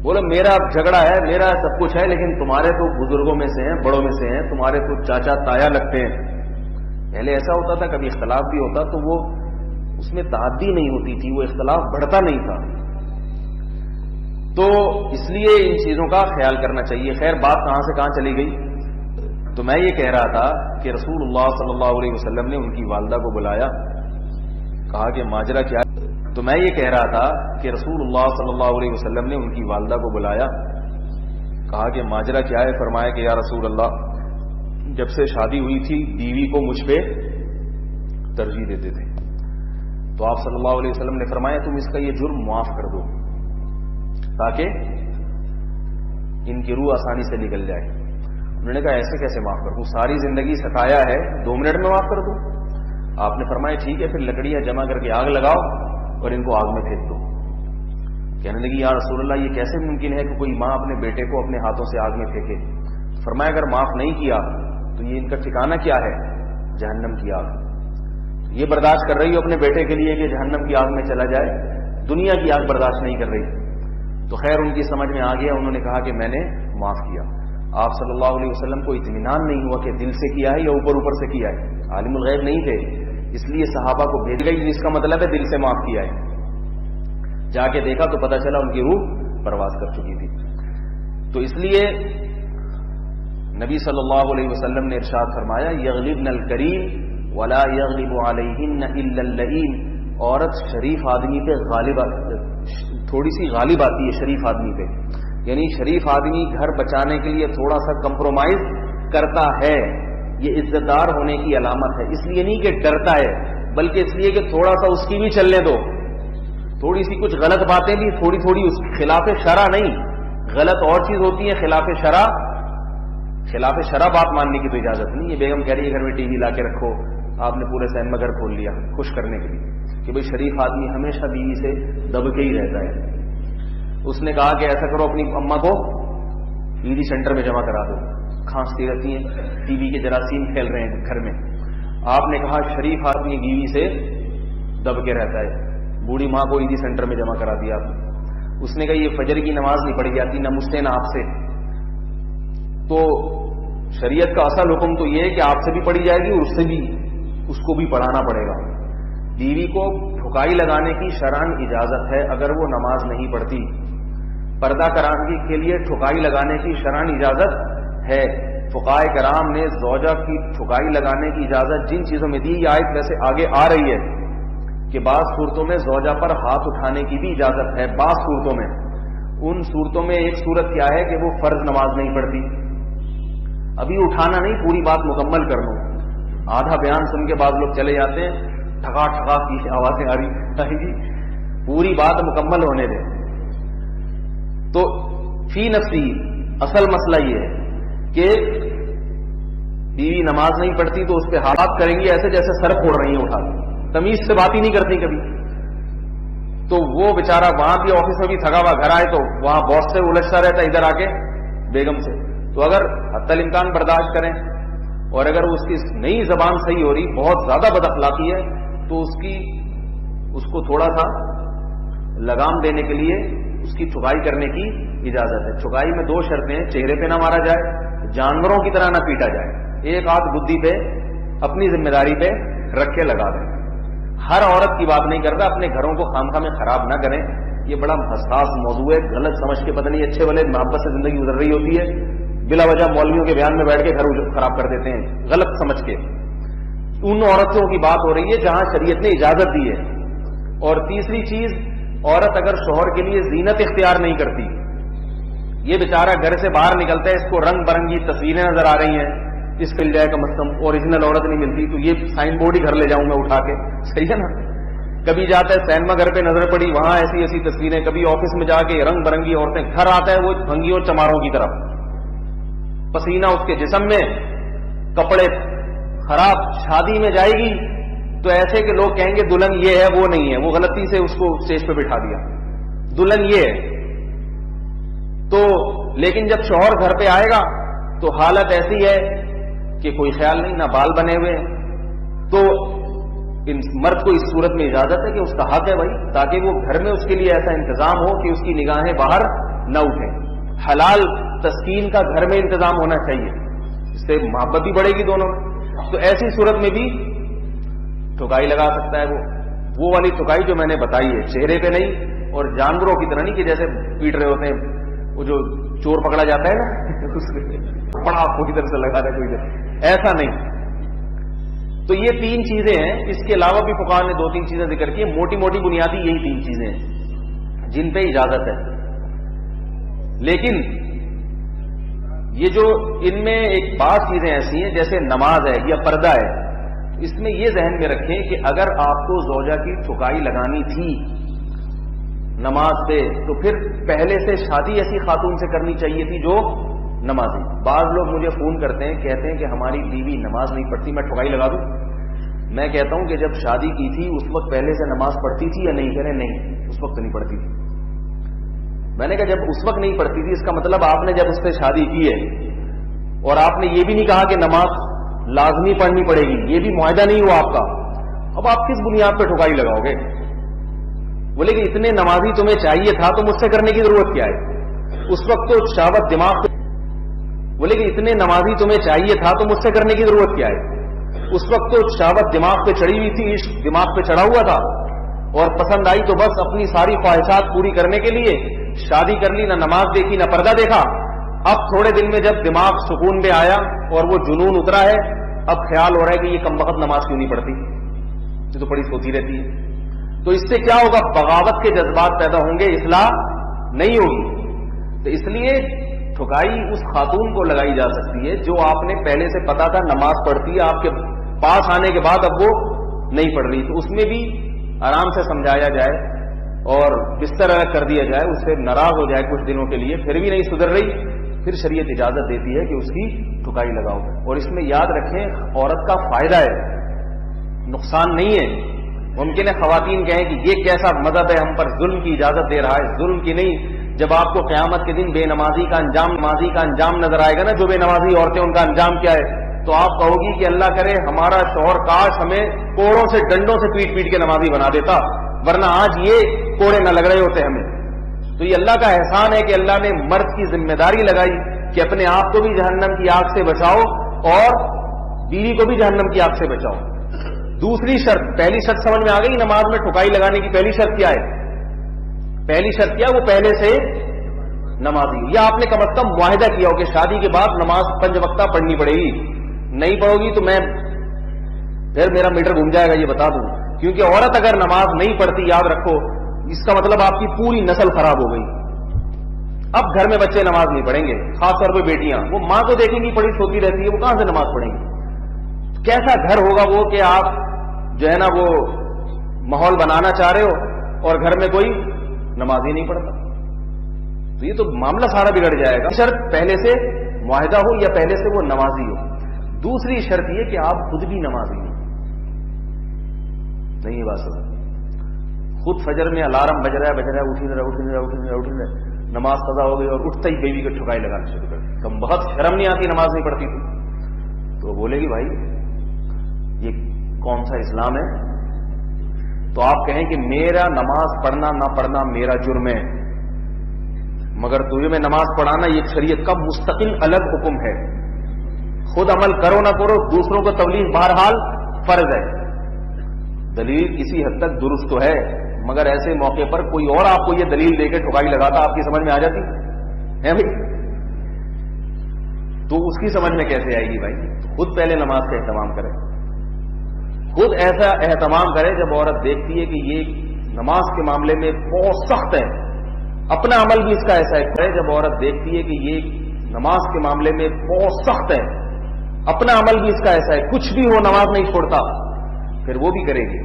[SPEAKER 1] بولو میرا جھگڑا ہے، میرا سب کچھ ہے، لیکن تمہارے تو بزرگوں میں سے ہیں، بڑوں میں سے ہیں، تمہارے تو چاچا تایا لگتے ہیں. پہلے ایسا ہوتا تھا، کبھی اختلاف بھی ہوتا تو وہ اس میں تعدی نہیں ہوتی تھی، وہ اختلاف بڑھتا نہیں تھا. تو اس لیے ان چیزوں کا خیال کرنا چاہیے. خیر بات کہاں سے کہاں چلی گئی. تو میں یہ کہہ رہا تھا کہ رسول اللہ صلی اللہ علیہ وسلم نے ان کی والدہ کو بلایا، کہا کہ ماجرا کیا ہے. تو میں یہ کہہ رہا تھا کہ رسول اللہ صلی اللہ علیہ وسلم نے ان کی والدہ کو بلایا، کہا کہ ماجرا کیا ہے. فرمایا کہ یا رسول اللہ، جب سے شادی ہوئی تھی بیوی کو مجھ پہ ترجیح دیتے تھے. تو آپ صلی اللہ علیہ وسلم نے فرمایا تم اس کا یہ جرم معاف کر دو تاکہ ان کی روح آسانی سے نکل جائے. انہوں نے کہا ایسے کیسے معاف کر دوں، ساری زندگی سکھایا ہے، 2 منٹ میں معاف کر دوں. آپ نے فرمایا ٹھیک ہے، پھر لکڑیاں جمع کر کے آگ لگاؤ اور ان کو آگ میں پھینک دو. کہنے لگی یا رسول اللہ یہ کیسے ممکن ہے کہ کوئی ماں اپنے بیٹے کو اپنے ہاتھوں سے آگ میں پھینکے. فرمایا اگر معاف نہیں کیا تو یہ ان کا ٹھکانہ کیا ہے، جہنم کی آگ. یہ برداشت کر رہی ہو اپنے بیٹے کے لیے کہ جہنم کی آگ میں چلا جائے، دنیا کی آگ برداشت نہیں کر رہی. تو خیر ان کی سمجھ میں آ گیا، انہوں نے کہا کہ میں نے معاف کیا. آپ صلی اللہ علیہ وسلم کو اطمینان نہیں ہوا کہ دل سے کیا ہے یا اوپر سے کیا ہے. عالم الغیب نہیں تھے، اس لیے صحابہ کو بھیج گئی جس کا مطلب ہے دل سے معاف کیا ہے. جا کے دیکھا تو پتہ چلا ان کی روح پرواز کر چکی تھی. تو اس لیے نبی صلی اللہ علیہ وسلم نے ارشاد فرمایا یغلبن الکریم ولا یغلب علیہن الا اللئیم. عورت شریف آدمی پہ تھوڑی سی غالب آتی ہے شریف آدمی پہ. یعنی شریف آدمی گھر بچانے کے لیے تھوڑا سا کمپرومائز کرتا ہے. یہ عزت دار ہونے کی علامت ہے. اس لیے نہیں کہ ڈرتا ہے، بلکہ اس لیے کہ تھوڑا سا اس کی بھی چلنے دو. تھوڑی سی کچھ غلط باتیں بھی تھوڑی اس خلاف شرع نہیں. غلط اور چیز ہوتی ہے، خلاف شرع خلاف شرع بات ماننے کی تو اجازت نہیں. یہ بیگم کہہ رہی ہے گھر میں ٹی وی لا کے رکھو, آپ نے پورے سینما گھر کھول لیا خوش کرنے کے لیے کہ بھئی شریف آدمی ہمیشہ بیوی سے دب کے ہی رہتا ہے. اس نے کہا کہ ایسا کرو, اپنی اماں کو ایڈی سینٹر میں جمع کرا دو, کھانستی رہتی ہیں, ٹی وی کے جراثیم پھیل رہے ہیں گھر میں. آپ نے کہا شریف آدمی بیوی سے دب کے رہتا ہے, بوڑھی ماں کو ایڈی سینٹر میں جمع کرا دیا آپ نے. اس نے کہا یہ فجر کی نماز نہیں پڑھی جاتی نہ مجھ سے نہ آپ سے. تو شریعت کا اصل حکم تو یہ ہے کہ آپ سے بھی پڑھی جائے گی اور اس سے بھی, اس کو بھی پڑھانا پڑے گا. بیوی کو ٹھکائی لگانے کی شرعاً اجازت ہے اگر وہ نماز نہیں پڑھتی. پردہ کرانے کے لیے ٹھکائی لگانے کی شرعاً اجازت ہے. فقہائے کرام نے زوجہ کی ٹھکائی لگانے کی اجازت جن چیزوں میں دی, یہ آیت ویسے آگے آ رہی ہے کہ بعض صورتوں میں زوجہ پر ہاتھ اٹھانے کی بھی اجازت ہے. بعض صورتوں میں, ان صورتوں میں ایک صورت کیا ہے کہ وہ فرض نماز نہیں پڑھتی. ابھی اٹھانا نہیں, پوری بات مکمل کر لوں. آدھا بیان سن کے بعض لوگ چلے جاتے ہیں, ٹھکا ٹھکا کی آوازیں آ رہی, پوری بات مکمل ہونے دیں. تو فی نفسی اصل مسئلہ یہ ہے کہ بیوی نماز نہیں پڑھتی تو اس پہ ہاتھ کریں گی ایسے جیسے سر پھوڑ رہی ہیں اٹھا کے, تمیز سے بات ہی نہیں کرتی کبھی. تو وہ بیچارہ وہاں بھی آفس میں بھی تھکا ہوا گھر آئے تو وہاں باس سے الجھتا رہتا ہے ادھر آ کے بیگم سے. تو اگر حتی الامکان برداشت کریں, اور اگر اس کی نئی زبان صحیح ہو رہی, بہت زیادہ بد اخلاقی ہے, تو اس کو تھوڑا سا لگام دینے کے لیے اس کی ٹھکائی کرنے کی اجازت ہے. ٹھکائی میں 2 شرطیں ہیں, چہرے پہ نہ مارا جائے, جانوروں کی طرح نہ پیٹا جائے. ایک ہاتھ بدھی پہ اپنی ذمہ داری پہ رکھ کے لگا دیں. ہر عورت کی بات نہیں کرتا, اپنے گھروں کو خامخواہ میں خراب نہ کریں. یہ بڑا حساس موضوع ہے, غلط سمجھ کے پتہ نہیں اچھے والے محبت سے زندگی گزر رہی ہوتی ہے, بلا وجہ مولویوں کے بیان میں بیٹھ کے گھر خراب کر دیتے ہیں غلط سمجھ کے. ان عورتوں کی بات ہو رہی ہے جہاں شریعت نے اجازت دی ہے. اور تیسری چیز, عورت اگر شوہر کے لیے زینت اختیار نہیں کرتی, یہ بیچارہ گھر سے باہر نکلتا ہے, اس کو رنگ برنگی تصویریں نظر آ رہی ہیں, اس مل جائے کم از کم, اوریجنل عورت نہیں ملتی تو یہ سائن بورڈ ہی گھر لے جاؤں میں اٹھا کے, صحیح ہے نا. کبھی جاتا ہے سینما گھر پہ نظر پڑی, وہاں ایسی ایسی تصویریں, کبھی آفس میں جا کے رنگ برنگی عورتیں, گھر آتا ہے وہ بھنگیوں چماروں کی طرف, پسینہ اس کے جسم میں, کپڑے خراب. شادی میں جائے گی تو ایسے کہ لوگ کہیں گے دلہن یہ ہے وہ نہیں ہے, وہ غلطی سے اس کو اسٹیج پہ بٹھا دیا, دلہن یہ ہے. تو لیکن جب شوہر گھر پہ آئے گا تو حالت ایسی ہے کہ کوئی خیال نہیں, نہ بال بنے ہوئے. تو مرد کو اس صورت میں اجازت ہے کہ اس کا حق ہے بھائی, تاکہ وہ گھر میں اس کے لیے ایسا انتظام ہو کہ اس کی نگاہیں باہر نہ اٹھیں. حلال تسکین کا گھر میں انتظام ہونا چاہیے, اس سے محبت بھی بڑھے گی دونوں میں. تو ایسی صورت میں بھی ٹھکائی لگا سکتا ہے وہ والی ٹھکائی جو میں نے بتائی ہے, چہرے پہ نہیں, اور جانوروں کی طرح نہیں کہ جیسے پیٹ رہے ہوتے ہیں, وہ جو چور پکڑا جاتا ہے نا بڑا کوئی طرح سے لگا رہا ہے کوئی طرح, ایسا نہیں. تو یہ 3 چیزیں ہیں. اس کے علاوہ بھی فقہاء نے 2-3 چیزیں ذکر کی, موٹی موٹی بنیادی یہی 3 چیزیں ہیں جن پہ اجازت ہے. لیکن یہ جو ان میں ایک بعض چیزیں ایسی ہیں جیسے نماز ہے یا پردہ ہے, اس میں یہ ذہن میں رکھیں کہ اگر آپ کو زوجہ کی ٹھکائی لگانی تھی نماز پہ, تو پھر پہلے سے شادی ایسی خاتون سے کرنی چاہیے تھی جو نمازی. بعض لوگ مجھے فون کرتے ہیں, کہتے ہیں کہ ہماری بیوی نماز نہیں پڑھتی, میں ٹھکائی لگا دوں. میں کہتا ہوں کہ جب شادی کی تھی اس وقت پہلے سے نماز پڑھتی تھی یا نہیں؟ کہہ رہے نہیں, اس وقت نہیں پڑھتی تھی. میں نے کہا جب اس وقت نہیں پڑھتی تھی اس کا مطلب آپ نے جب اس سے شادی کی ہے اور آپ نے یہ بھی نہیں کہا کہ نماز لازمی پڑھنی پڑے گی, یہ بھی معاہدہ نہیں ہوا آپ کا, اب آپ کس بنیاد پہ ٹھکائی لگاؤ گے؟ بولے کہ اتنے نمازی تمہیں چاہیے تھا تو مجھ سے کرنے کی ضرورت کیا ہے؟ اس وقت تو شہوت دماغ پہ, بولے کہ اتنے نمازی تمہیں چاہیے تھا تو مجھ سے کرنے کی ضرورت کیا ہے؟ اس وقت تو شہوت دماغ پہ چڑھی ہوئی تھی, عشق دماغ پہ چڑھا ہوا تھا, اور پسند آئی تو بس اپنی ساری خواہشات پوری کرنے کے لیے شادی کر لی, نہ نماز دیکھی نہ پردہ دیکھا. اب تھوڑے دن میں جب دماغ سکون پہ آیا اور وہ جنون اترا ہے, اب خیال ہو رہا ہے کہ یہ کم وقت نماز کیوں نہیں پڑھتی, یہ تو پڑی سوتی رہتی ہے. تو اس سے کیا ہوگا؟ بغاوت کے جذبات پیدا ہوں گے, اصلاح نہیں ہوگی. تو اس لیے ٹھکائی اس خاتون کو لگائی جا سکتی ہے جو آپ نے پہلے سے پتا تھا نماز پڑھتی ہے, آپ کے پاس آنے کے بعد اب وہ نہیں پڑھ رہی, تو اس میں بھی آرام سے سمجھایا جائے اور بستر الگ کر دیا جائے, اس سے ناراض ہو جائے کچھ دنوں کے لیے, پھر بھی نہیں سدھر رہی, پھر شریعت اجازت دیتی ہے کہ اس کی ٹھکائی لگاؤ. اور اس میں یاد رکھیں عورت کا فائدہ ہے, نقصان نہیں ہے. ممکن ہے خواتین کہیں کہ یہ کیسا مذہب ہے ہم پر ظلم کی اجازت دے رہا ہے. ظلم کی نہیں. جب آپ کو قیامت کے دن بے نمازی کا انجام نظر آئے گا نا, جو بے نمازی عورتیں ان کا انجام کیا ہے, تو آپ کہو گی کہ اللہ کرے ہمارا شوہر کاش ہمیں کوڑوں سے ڈنڈوں سے پیٹ پیٹ کے نمازی بنا دیتا, ورنہ آج یہ کوڑے نہ لگ رہے ہوتے ہمیں. تو یہ اللہ کا احسان ہے کہ اللہ نے مرد کی ذمہ داری لگائی کہ اپنے آپ کو بھی جہنم کی آگ سے بچاؤ اور بیوی کو بھی جہنم کی آگ سے بچاؤ. دوسری شرط, پہلی شرط سمجھ میں آ گئی نماز میں ٹھکائی لگانے کی پہلی شرط کیا ہے؟ پہلی شرط کیا؟ وہ پہلے سے نمازی, یا آپ نے کم از کم معاہدہ کیا ہو کہ شادی کے بعد نماز 5 وقتہ پڑھنی پڑے گی, نہیں پڑھو گی تو میں پھر میرا میٹر گھوم جائے گا, یہ بتا دوں. کیونکہ عورت اگر نماز نہیں پڑھتی, یاد رکھو, اس کا مطلب آپ کی پوری نسل خراب ہو گئی. اب گھر میں بچے نماز نہیں پڑھیں گے, خاص طور پہ بیٹیاں, وہ ماں کو دیکھیں گی پڑھی سوتی رہتی ہے, وہ کہاں سے نماز پڑھیں گی؟ کیسا گھر ہوگا وہ کہ آپ جو ہے نا وہ ماحول بنانا چاہ رہے ہو اور گھر میں کوئی نماز ہی نہیں پڑھتا, تو یہ تو معاملہ سارا بگڑ جائے گا. شرط پہلے سے معاہدہ ہو یا پہلے سے وہ نمازی ہو. دوسری شرط یہ کہ آپ خود بھی نمازی ہو. نہیں بات سب خود فجر میں الارم بج رہا ہے, اٹھ رہا ہے, نماز قضا ہو گئی اور اٹھتا ہی بیوی کو ٹھکائی لگانا شروع کر دی. کم بہت شرم نہیں آتی, نماز نہیں پڑھتی تو بولے گی بھائی یہ کون سا اسلام ہے؟ تو آپ کہیں کہ میرا نماز پڑھنا نہ پڑھنا میرا جرم ہے, مگر تجھے میں نماز پڑھانا یہ شریعت کا مستقل الگ حکم ہے. خود عمل کرو نہ کرو, دوسروں کو تبلیغ بہرحال فرض ہے. دلیل کسی حد تک درست تو ہے, مگر ایسے موقع پر کوئی اور آپ کو یہ دلیل دے کے ٹھکائی لگاتا, آپ کی سمجھ میں آ جاتی ہے بھائی؟ تو اس کی سمجھ میں کیسے آئے گی بھائی؟ خود پہلے نماز کا اہتمام کرے, خود ایسا اہتمام کرے. جب عورت دیکھتی ہے کہ یہ نماز کے معاملے میں بہت سخت ہے, اپنا عمل بھی اس کا ایسا ہے. جب عورت دیکھتی ہے کہ یہ نماز کے معاملے میں بہت سخت ہے, اپنا عمل بھی اس کا ایسا ہے, کچھ بھی ہو نماز نہیں چھوڑتا, پھر وہ بھی کرے گی.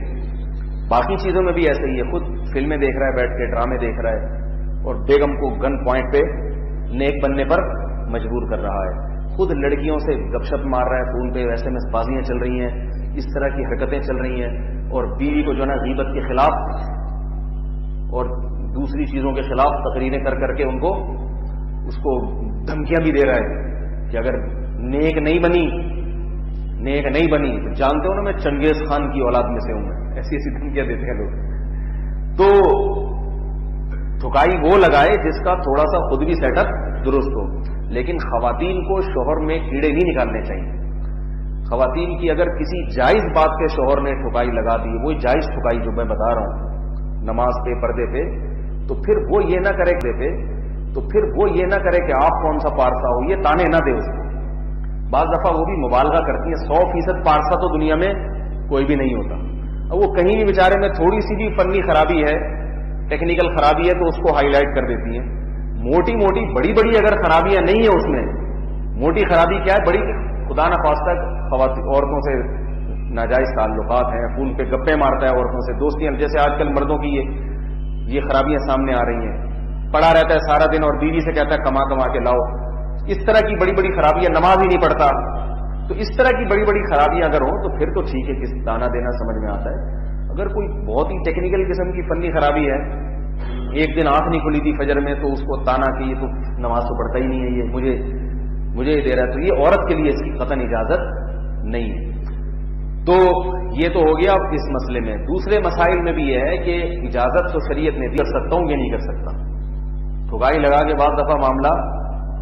[SPEAKER 1] باقی چیزوں میں بھی ایسا ہی ہے. خود فلمیں دیکھ رہا ہے, بیٹھ کے ڈرامے دیکھ رہا ہے, اور بیگم کو گن پوائنٹ پہ نیک بننے پر مجبور کر رہا ہے. خود لڑکیوں سے گپ شپ مار رہا ہے فون پہ, ویسے میں بازیاں چل رہی ہیں, اس طرح کی حرکتیں چل رہی ہیں, اور بیوی کو جو ہے نا غیبت کے خلاف اور دوسری چیزوں کے خلاف تقریریں کر کر کے ان کو اس کو دھمکیاں بھی دے رہا ہے کہ اگر نیک نہیں بنی تو جانتے ہو نا میں چنگیز خان کی اولاد میں سے ہوں. ایسی ایسی دھمکیاں دیتے ہیں لوگ. تو ٹھکائی وہ لگائے جس کا تھوڑا سا خود بھی سیٹ اپ درست ہو. لیکن خواتین کو شوہر میں کیڑے نہیں نکالنے چاہیے. خواتین کی اگر کسی جائز بات کے شوہر نے ٹھکائی لگا دی, وہی جائز ٹھکائی جو میں بتا رہا ہوں نماز پہ, پردے پہ, تو پھر وہ یہ نہ کرے کہ آپ کون سا پارسا ہو, یہ تانے نہ دے اس کو. بعض دفعہ وہ بھی مبالغہ کرتی ہیں, 100% پارسا تو دنیا میں کوئی بھی نہیں ہوتا. اب وہ کہیں بھی بیچارے میں تھوڑی سی بھی فنی خرابی ہے, ٹیکنیکل خرابی ہے, تو اس کو ہائی لائٹ کر دیتی ہیں. موٹی بڑی اگر خرابیاں نہیں ہیں اس میں, موٹی خرابی کیا ہے, بڑی خدا نخواستہ عورتوں سے ناجائز تعلقات ہیں, فون پہ گپے مارتا ہے عورتوں سے, دوستیاں, جیسے آج کل مردوں کی یہ خرابیاں سامنے آ رہی ہیں, پڑا رہتا ہے سارا دن اور بیوی سے کہتا ہے کما کے لاؤ. اس طرح کی بڑی خرابیاں, نماز ہی نہیں پڑھتا. تو اس طرح کی بڑی خرابیاں اگر ہوں تو پھر تو ٹھیک ہے, کس دانا دینا سمجھ میں آتا ہے. اگر کوئی بہت ہی ٹیکنیکل قسم کی فنی خرابی ہے, ایک دن آنکھ نہیں کھلی تھی فجر میں, تو اس کو تانا کہ یہ تو نماز تو پڑھتا ہی نہیں ہے, یہ مجھے دے رہا ہے, تو یہ عورت کے لیے اس کی قطعاً اجازت نہیں ہے. تو یہ تو ہو گیا اس مسئلے میں. دوسرے مسائل میں بھی یہ ہے کہ اجازت تو شریعت نے دی, کر سکتا ہوں کہ نہیں کر سکتا. ٹھکائی لگا کے بعض دفعہ معاملہ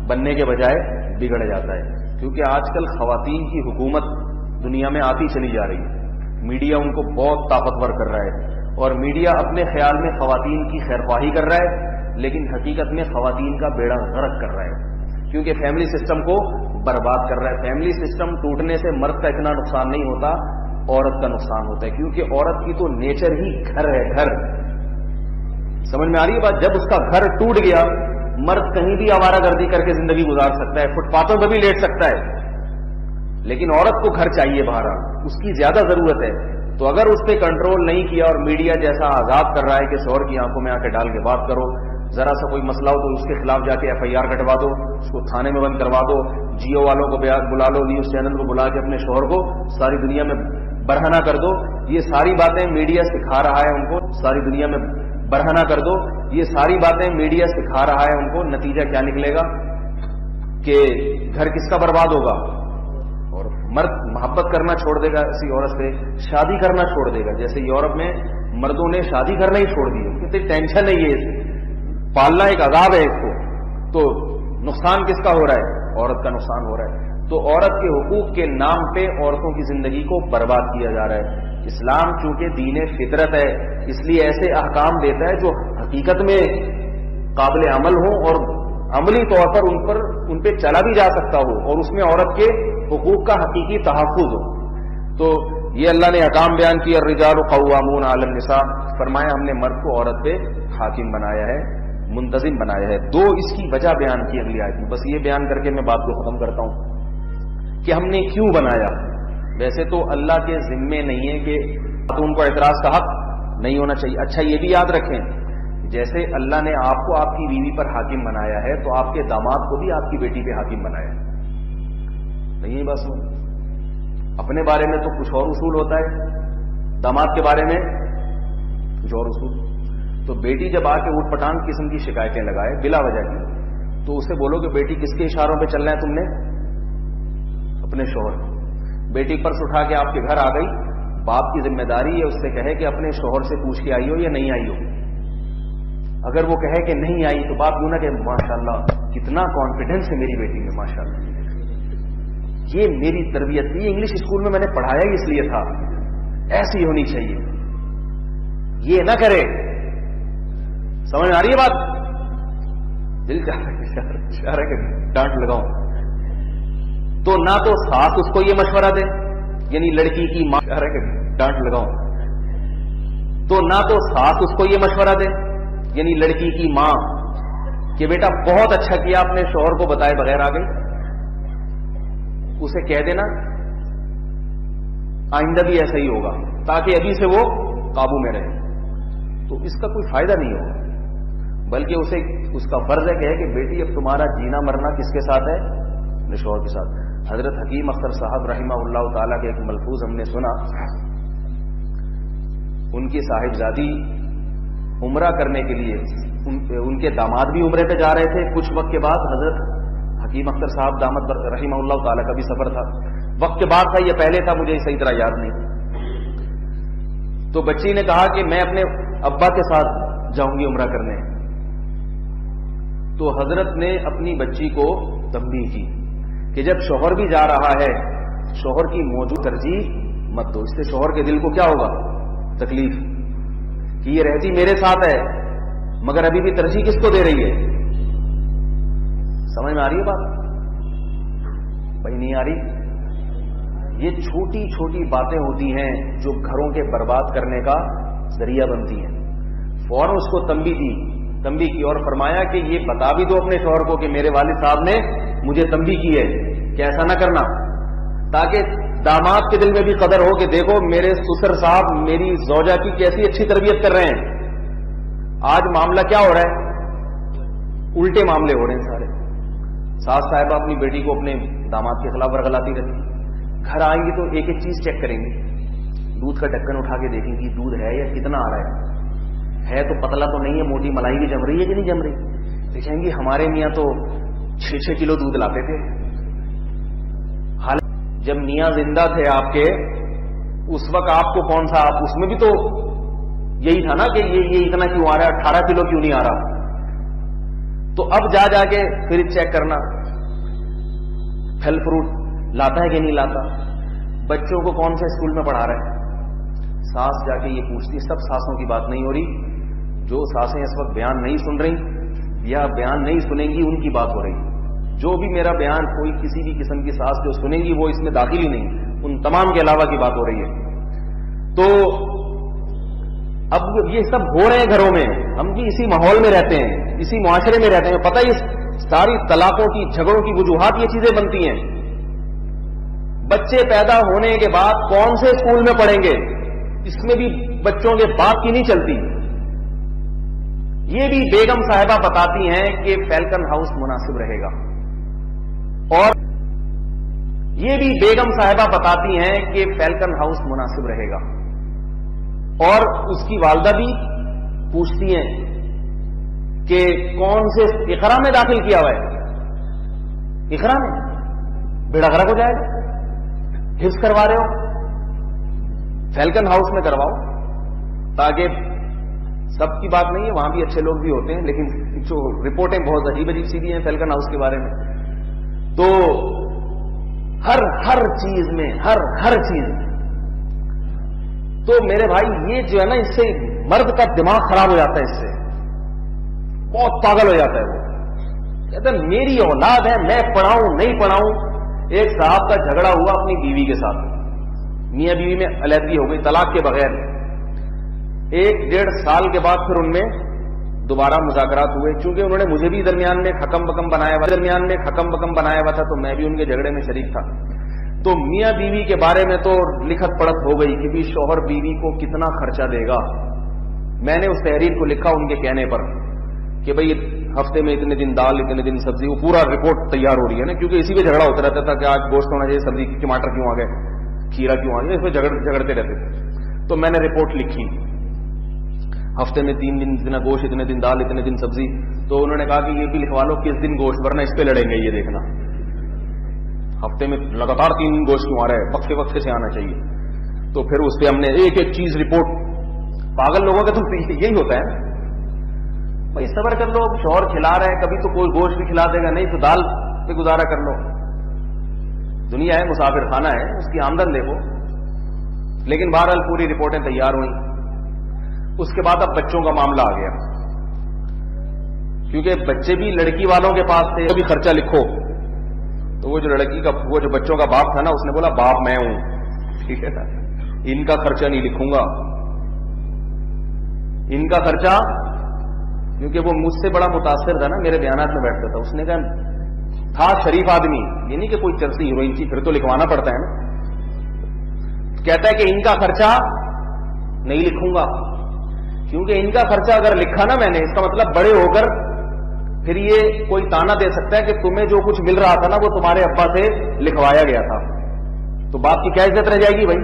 [SPEAKER 1] بننے کے بجائے بگڑ جاتا ہے, کیونکہ آج کل خواتین کی حکومت دنیا میں آتی چلی جا رہی ہے. میڈیا ان کو بہت طاقتور کر رہا ہے, اور میڈیا اپنے خیال میں خواتین کی خیرخواہی کر رہا ہے, لیکن حقیقت میں خواتین کا بیڑا غرق کر رہا ہے, کیونکہ فیملی سسٹم کو برباد کر رہا ہے. فیملی سسٹم ٹوٹنے سے مرد کا اتنا نقصان نہیں ہوتا, عورت کا نقصان ہوتا ہے, کیونکہ عورت کی تو نیچر ہی گھر ہے. گھر سمجھ میں آ رہی ہے بات؟ جب اس کا گھر ٹوٹ گیا, مرد کہیں بھی آوارہ گردی کر کے زندگی گزار سکتا ہے, فٹ پاتھوں پہ بھی لیٹ سکتا ہے, لیکن عورت کو گھر چاہیے باہر, اس کی زیادہ ضرورت ہے. تو اگر اس پہ کنٹرول نہیں کیا اور میڈیا جیسا آزاد کر رہا ہے کہ شوہر کی آنکھوں میں آ کے ڈال کے بات کرو, ذرا سا کوئی مسئلہ ہو تو اس کے خلاف جا کے FIR کٹوا دو، اس کو تھانے میں بند کروا دو، جیو والوں کو بلا لو، نیوز چینل کو بلا کے اپنے شوہر کو ساری دنیا میں برہنہ کر دو. یہ ساری باتیں میڈیا سکھا رہا ہے ان کو، ساری دنیا میں برہنہ کر دو. یہ ساری باتیں میڈیا سکھا رہا ہے ان کو. نتیجہ کیا نکلے گا کہ گھر کس کا برباد ہوگا؟ اور مرد محبت کرنا چھوڑ دے گا کسی عورت سے، شادی کرنا چھوڑ دے گا. جیسے یورپ میں مردوں نے شادی کرنا ہی چھوڑ دی، کتنی ٹینشن ہے، یہ پالنا ایک عذاب ہے اس کو. تو نقصان کس کا ہو رہا ہے؟ عورت کا نقصان ہو رہا ہے. تو عورت کے حقوق کے نام پہ عورتوں کی زندگی کو برباد کیا جا رہا ہے. اسلام چونکہ دین فطرت ہے، اس لیے ایسے احکام دیتا ہے جو حقیقت میں قابل عمل ہوں اور عملی طور پر ان پہ چلا بھی جا سکتا ہو، اور اس میں عورت کے حقوق کا حقیقی تحفظ ہو. تو یہ اللہ نے احکام بیان کیا، الرجال قوامون علی النساء، فرمایا ہم نے مرد کو عورت پہ حاکم بنایا ہے، منتظم بنایا ہے. دو اس کی وجہ بیان کی اگلی آیت میں. بس یہ بیان کر کے میں بات کو ختم کرتا ہوں کہ ہم نے کیوں بنایا. ویسے تو اللہ کے ذمے نہیں ہے کہ ان کو اعتراض کا حق نہیں ہونا چاہیے. اچھا یہ بھی یاد رکھیں، جیسے اللہ نے آپ کو آپ کی بیوی پر حاکم بنایا ہے تو آپ کے داماد کو بھی آپ کی بیٹی پہ حاکم بنایا ہے. نہیں بس اپنے بارے میں تو کچھ اور اصول ہوتا ہے، داماد کے بارے میں کچھ اور اصول. تو بیٹی جب آ کے اٹھ پٹانگ قسم کی شکایتیں لگائے بلا وجہ کی، تو اسے بولو کہ بیٹی کس کے اشاروں پہ چلنا ہے تم نے؟ اپنے شوہر. بیٹی پرس اٹھا کے آپ کے گھر آ گئی، باپ کی ذمہ داری ہے اس سے کہے کہ اپنے شوہر سے پوچھ کے آئی ہو یا نہیں آئی ہو. اگر وہ کہے کہ نہیں آئی تو باپ یوں نہ کہ ماشاءاللہ کتنا کانفیڈنس ہے میری بیٹی میں، ماشاءاللہ یہ میری تربیت تھی، انگلش اسکول میں میں نے پڑھایا ہی اس لیے تھا، ایسی ہونی چاہیے. یہ نہ کرے. سمجھ آ رہی ہے بات؟ دل چاہ رہا کہ ڈانٹ لگاؤں. تو نہ تو ساس اس کو یہ مشورہ دے، یعنی لڑکی کی ماں چاہ رہا کہ ڈانٹ لگاؤں. تو نہ تو ساس اس کو یہ مشورہ دے، یعنی لڑکی کی ماں، کہ بیٹا بہت اچھا کیا اپنے شوہر کو بتائے بغیر آ گئی. اسے کہہ دینا آئندہ بھی ایسا ہی ہوگا، تاکہ ابھی سے وہ قابو میں رہے. تو اس کا کوئی فائدہ نہیں ہوگا، بلکہ اسے اس کا فرض ہے کہ بیٹی اب تمہارا جینا مرنا کس کے ساتھ ہے؟ اپنے شوہر کے ساتھ. حضرت حکیم اختر صاحب رحمہ اللہ تعالیٰ کے ایک ملفوظ ہم نے سنا. ان کی صاحبزادی عمرہ کرنے کے لیے، ان کے داماد بھی عمرے پہ جا رہے تھے. کچھ وقت کے بعد حضرت حکیم اختر صاحب دامت رحمہ اللہ تعالیٰ کا بھی سفر تھا. وقت کے بعد تھا، یہ پہلے تھا، مجھے صحیح طرح یاد نہیں. تو بچی نے کہا کہ میں اپنے ابا کے ساتھ جاؤں گی عمرہ کرنے. تو حضرت نے اپنی بچی کو تنبیہ کی کہ جب شوہر بھی جا رہا ہے، شوہر کی موجود ترجیح مت دو. اس سے شوہر کے دل کو کیا ہوگا؟ تکلیف کہ یہ رہتی میرے ساتھ ہے مگر ابھی بھی ترجیح کس کو دے رہی ہے. سمجھ میں آ رہی ہے بات؟ بھائی نہیں آ رہی؟ یہ چھوٹی چھوٹی باتیں ہوتی ہیں جو گھروں کے برباد کرنے کا ذریعہ بنتی ہیں. فوراً اس کو تنبیہ کی اور فرمایا کہ یہ بتا بھی دو اپنے شوہر کو کہ میرے والد صاحب نے مجھے تنبیہ کی ہے کہ ایسا نہ کرنا، تاکہ داماد کے دل میں بھی قدر ہو کہ دیکھو میرے سسر صاحب میری زوجہ کی کیسی اچھی تربیت کر رہے ہیں. آج معاملہ کیا ہو رہا ہے؟ الٹے معاملے ہو رہے ہیں سارے. ساس صاحبہ اپنی بیٹی کو اپنے داماد کے خلاف ورغلاتی رہتی ہے. گھر آئیں گی تو ایک ایک چیز چیک کریں گی. دودھ کا ڈھکن اٹھا کے دیکھیں گی دودھ ہے یا کتنا آ رہا ہے تو پتلا تو نہیں ہے، موٹی ملائی بھی جم رہی ہے کہ نہیں جم رہی. دیکھیں گی ہمارے میاں تو 6-6 کلو دودھ لاتے تھے. حالانکہ جب میاں زندہ تھے آپ کے، اس وقت آپ کو کون سا، آپ اس میں بھی تو یہی تھا نا کہ یہ اتنا کیوں آ رہا ہے، 18 کلو کیوں نہیں آ رہا. تو اب جا کے پھر چیک کرنا پھل فروٹ لاتا ہے کہ نہیں لاتا. بچوں کو کون سے اسکول میں پڑھا رہا ہے. ساس جا کے یہ پوچھتی. سب ساسوں کی بات نہیں ہو رہی، جو ساسیں اس وقت بیان نہیں سن رہی یا بیان نہیں سنیں گی ان کی بات ہو رہی. جو بھی میرا بیان کوئی کسی بھی قسم کی ساس جو سنیں گی وہ اس میں داخل ہی نہیں، ان تمام کے علاوہ کی بات ہو رہی ہے. تو اب یہ سب ہو رہے ہیں گھروں میں، ہم بھی اسی ماحول میں رہتے ہیں، اسی معاشرے میں رہتے ہیں. پتہ یہ ساری طلاقوں کی، جھگڑوں کی وجوہات یہ چیزیں بنتی ہیں. بچے پیدا ہونے کے بعد کون سے اسکول میں پڑھیں گے، اس میں بھی بچوں کے باپ کی نہیں چلتی. یہ بھی بیگم صاحبہ بتاتی ہیں کہ فیلکن ہاؤس مناسب رہے گا، اور یہ بھی بیگم صاحبہ بتاتی ہیں کہ فیلکن ہاؤس مناسب رہے گا، اور اس کی والدہ بھی پوچھتی ہیں کہ کون سے اقرا میں داخل کیا ہوا ہے، اقرا میں بیڑا غرق ہو جائے گا، حفظ کروا رہے ہو فیلکن ہاؤس میں کرواؤ، تاکہ سب کی بات نہیں ہے، وہاں بھی اچھے لوگ بھی ہوتے ہیں، لیکن جو رپورٹیں بہت عجیب عجیب سی بھی ہیں فیلکن ہاؤس کے بارے میں، تو ہر چیز میں ہر چیز میں، تو میرے بھائی یہ جو ہے نا، اس سے مرد کا دماغ خراب ہو جاتا ہے، اس سے بہت پاگل ہو جاتا ہے وہ، کہتا ہے میری اولاد ہے، میں پڑھاؤں نہیں پڑھاؤں۔ ایک صاحب کا جھگڑا ہوا اپنی بیوی کے ساتھ، میاں بیوی میں علیحدگی ہو گئی طلاق کے بغیر، 1-1.5 سال کے بعد پھر ان میں دوبارہ مذاکرات ہوئے، چونکہ انہوں نے مجھے بھی درمیان میں حکم بکم بنایا ہوا تھا، تو میں بھی ان کے جھگڑے میں شریک تھا، تو میاں بیوی کے بارے میں تو لکھت پڑت ہو گئی کہ بھی شوہر بیوی کو کتنا خرچہ دے گا۔ میں نے اس تحریر کو لکھا ان کے کہنے پر کہ بھئی ہفتے میں اتنے دن دال، اتنے دن سبزی، وہ پورا رپورٹ تیار ہو رہی ہے نا، کیونکہ اسی پہ جھگڑا ہوتا رہتا تھا کہ آج گوشت ہونا چاہیے، سبزی ٹماٹر کیوں آ گئے، کھیرا کیوں آ گیا، اس پہ جھگڑتے رہتے تھے۔ تو میں نے رپورٹ لکھی، ہفتے میں 3 دن اتنا گوشت، اتنے دن دال، اتنے دن سبزی، تو انہوں نے کہا کہ یہ بھی لکھوا لو کس دن گوشت، ورنہ اس پہ لڑیں گے، یہ دیکھنا ہفتے میں لگاتار 3 دن گوشت کیوں آ رہا ہے، وقفے سے آنا چاہیے۔ تو پھر اس پہ ہم نے ایک چیز رپورٹ، پاگل لوگوں کا تو یہی ہوتا ہے، بھائی صبر کر لو، شوہر کھلا رہے ہیں، کبھی تو کوئی گوشت بھی کھلا دے گا، نہیں تو دال پہ گزارا کر لو، دنیا ہے، مسافر خانہ ہے، اس کی آمدن دیکھو۔ لیکن بہرحال پوری رپورٹیں تیار ہوئیں۔ اس کے بعد اب بچوں کا معاملہ آ گیا، کیونکہ بچے بھی لڑکی والوں کے پاس تھے، بھی خرچہ لکھو، تو وہ جو بچوں کا باپ تھا نا، اس نے بولا باپ میں ہوں، ٹھیک ہے نا، ان کا خرچہ نہیں لکھوں گا، ان کا خرچہ، کیونکہ وہ مجھ سے بڑا متاثر تھا نا، میرے بیانات میں بیٹھتا تھا، اس نے کہا تھا شریف آدمی، یہ نہیں کہ کوئی چرسی ہیروئن تھی، پھر تو لکھوانا پڑتا ہے نا، کہتا ہے کہ ان کا خرچہ نہیں لکھوں گا، کیونکہ ان کا خرچہ اگر لکھا نا میں نے، اس کا مطلب بڑے ہو کر پھر یہ کوئی تانا دے سکتا ہے کہ تمہیں جو کچھ مل رہا تھا نا وہ تمہارے ابا سے لکھوایا گیا تھا، تو باپ کی کیا عزت رہ جائے گی بھائی؟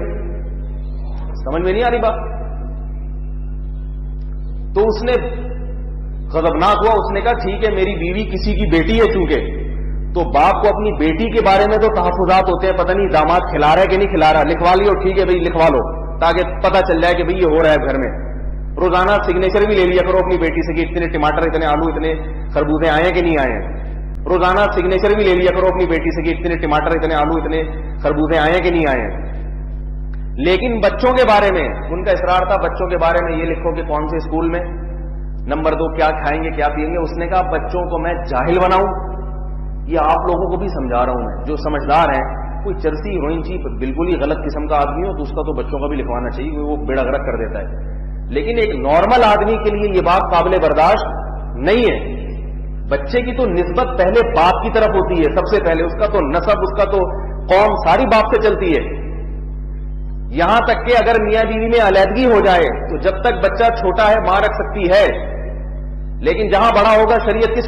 [SPEAKER 1] سمجھ میں نہیں آ رہی بات؟ تو اس نے غضبناک ہوا، اس نے کہا ٹھیک ہے، میری بیوی کسی کی بیٹی ہے چونکہ، تو باپ کو اپنی بیٹی کے بارے میں تو تحفظات ہوتے ہیں، پتہ نہیں داماد کھلا رہا ہے کہ نہیں کھلا رہا، لکھوا لیو، ٹھیک ہے بھائی لکھوا لو، تاکہ پتہ چل جائے کہ بھئی یہ ہو رہا ہے گھر میں۔ روزانہ سگنیچر بھی لے لیا کرو اپنی بیٹی سے کہ اتنے ٹماٹر، اتنے آلو، اتنے خربوزے آئے کہ نہیں آئے، روزانہ سگنیچر بھی لے لیا کرو اپنی بیٹی سے کہ اتنے ٹماٹر، اتنے آلو، اتنے خربوزے آئے کہ نہیں آئے۔ لیکن بچوں کے بارے میں ان کا اصرار تھا، بچوں کے بارے میں یہ لکھو کہ کون سے اسکول میں، نمبر 2 کیا کھائیں گے کیا پئیں گے۔ اس نے کہا بچوں کو میں جاہل بناؤں، یہ آپ لوگوں کو بھی سمجھا رہا ہوں میں، جو سمجھدار ہیں، کوئی چرسی ہیروئن چی بالکل ہی غلط قسم کا آدمی ہو تو اس کا تو بچوں کا بھی لکھوانا چاہیے، وہ بیڑا غرق کر دیتا ہے، لیکن ایک نارمل آدمی کے لیے یہ بات قابل برداشت نہیں ہے۔ بچے کی تو نسبت پہلے باپ کی طرف ہوتی ہے، سب سے پہلے اس کا تو نسب، اس کا تو قوم ساری باپ سے چلتی ہے، یہاں تک کہ اگر میاں بیوی میں علیحدگی ہو جائے تو جب تک بچہ چھوٹا ہے ماں رکھ سکتی ہے، لیکن جہاں بڑا ہوگا شریعت کس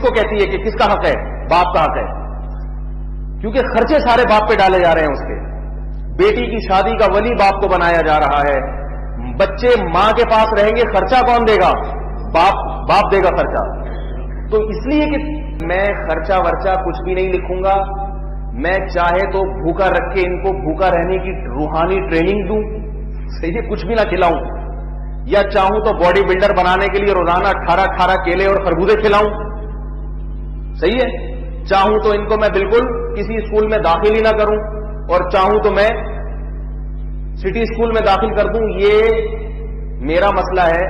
[SPEAKER 1] کو کہتی ہے کہ کس کا حق ہے؟ باپ کا حق ہے، کیونکہ خرچے سارے باپ پہ ڈالے جا رہے ہیں اس کے، بیٹی کی شادی کا ولی باپ کو بنایا جا رہا ہے، بچے ماں کے پاس رہیں گے، خرچہ کون دے گا؟ باپ دے گا خرچہ۔ تو اس لیے کہ میں خرچہ ورچہ کچھ بھی نہیں لکھوں گا، میں چاہے تو بھوکا رکھ کے ان کو بھوکا رہنے کی روحانی ٹریننگ دوں، صحیح ہے، کچھ بھی نہ کھلاؤں، یا چاہوں تو باڈی بلڈر بنانے کے لیے روزانہ 18 کیلے اور خربوزے کھلاؤں، صحیح ہے، چاہوں تو ان کو میں بالکل کسی اسکول میں داخل ہی نہ کروں، اور چاہوں تو میں سٹی اسکول میں داخل کر دوں، یہ میرا مسئلہ ہے۔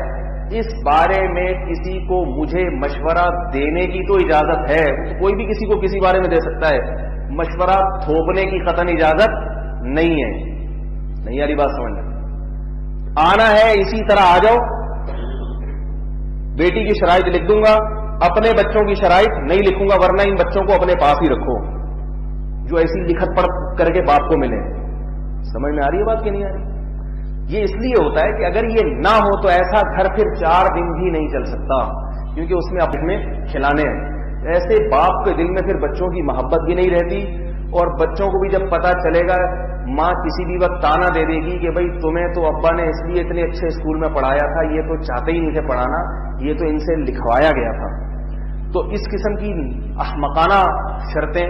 [SPEAKER 1] اس بارے میں کسی کو مجھے مشورہ دینے کی تو اجازت ہے، کوئی بھی کسی کو کسی بارے میں دے سکتا ہے، مشورہ تھوپنے کی قطعاً اجازت نہیں ہے۔ نہیں یاری بات سمجھنا، آنا ہے اسی طرح آ جاؤ، بیٹی کی شرائط لکھ دوں گا، اپنے بچوں کی شرائط نہیں لکھوں گا، ورنہ ان بچوں کو اپنے پاس ہی رکھو جو ایسی لکھت پڑھ کر کے باپ کو ملے۔ سمجھ میں آ رہی ہے بات کہ نہیں آ رہی؟ یہ اس لیے ہوتا ہے کہ اگر یہ نہ ہو تو ایسا گھر پھر 4 دن بھی نہیں چل سکتا، کیونکہ اس میں اپنے کھلانے ہیں. ایسے باپ کے دل میں پھر بچوں کی محبت بھی نہیں رہتی، اور بچوں کو بھی جب پتا چلے گا، ماں کسی بھی وقت تانا دے دے گی کہ بھائی تمہیں تو ابا نے اس لیے اتنے اچھے اسکول میں پڑھایا تھا، یہ تو چاہتے ہی نہیں تھے پڑھانا، یہ تو ان سے لکھوایا گیا تھا. تو اس قسم کی احمقانہ شرطیں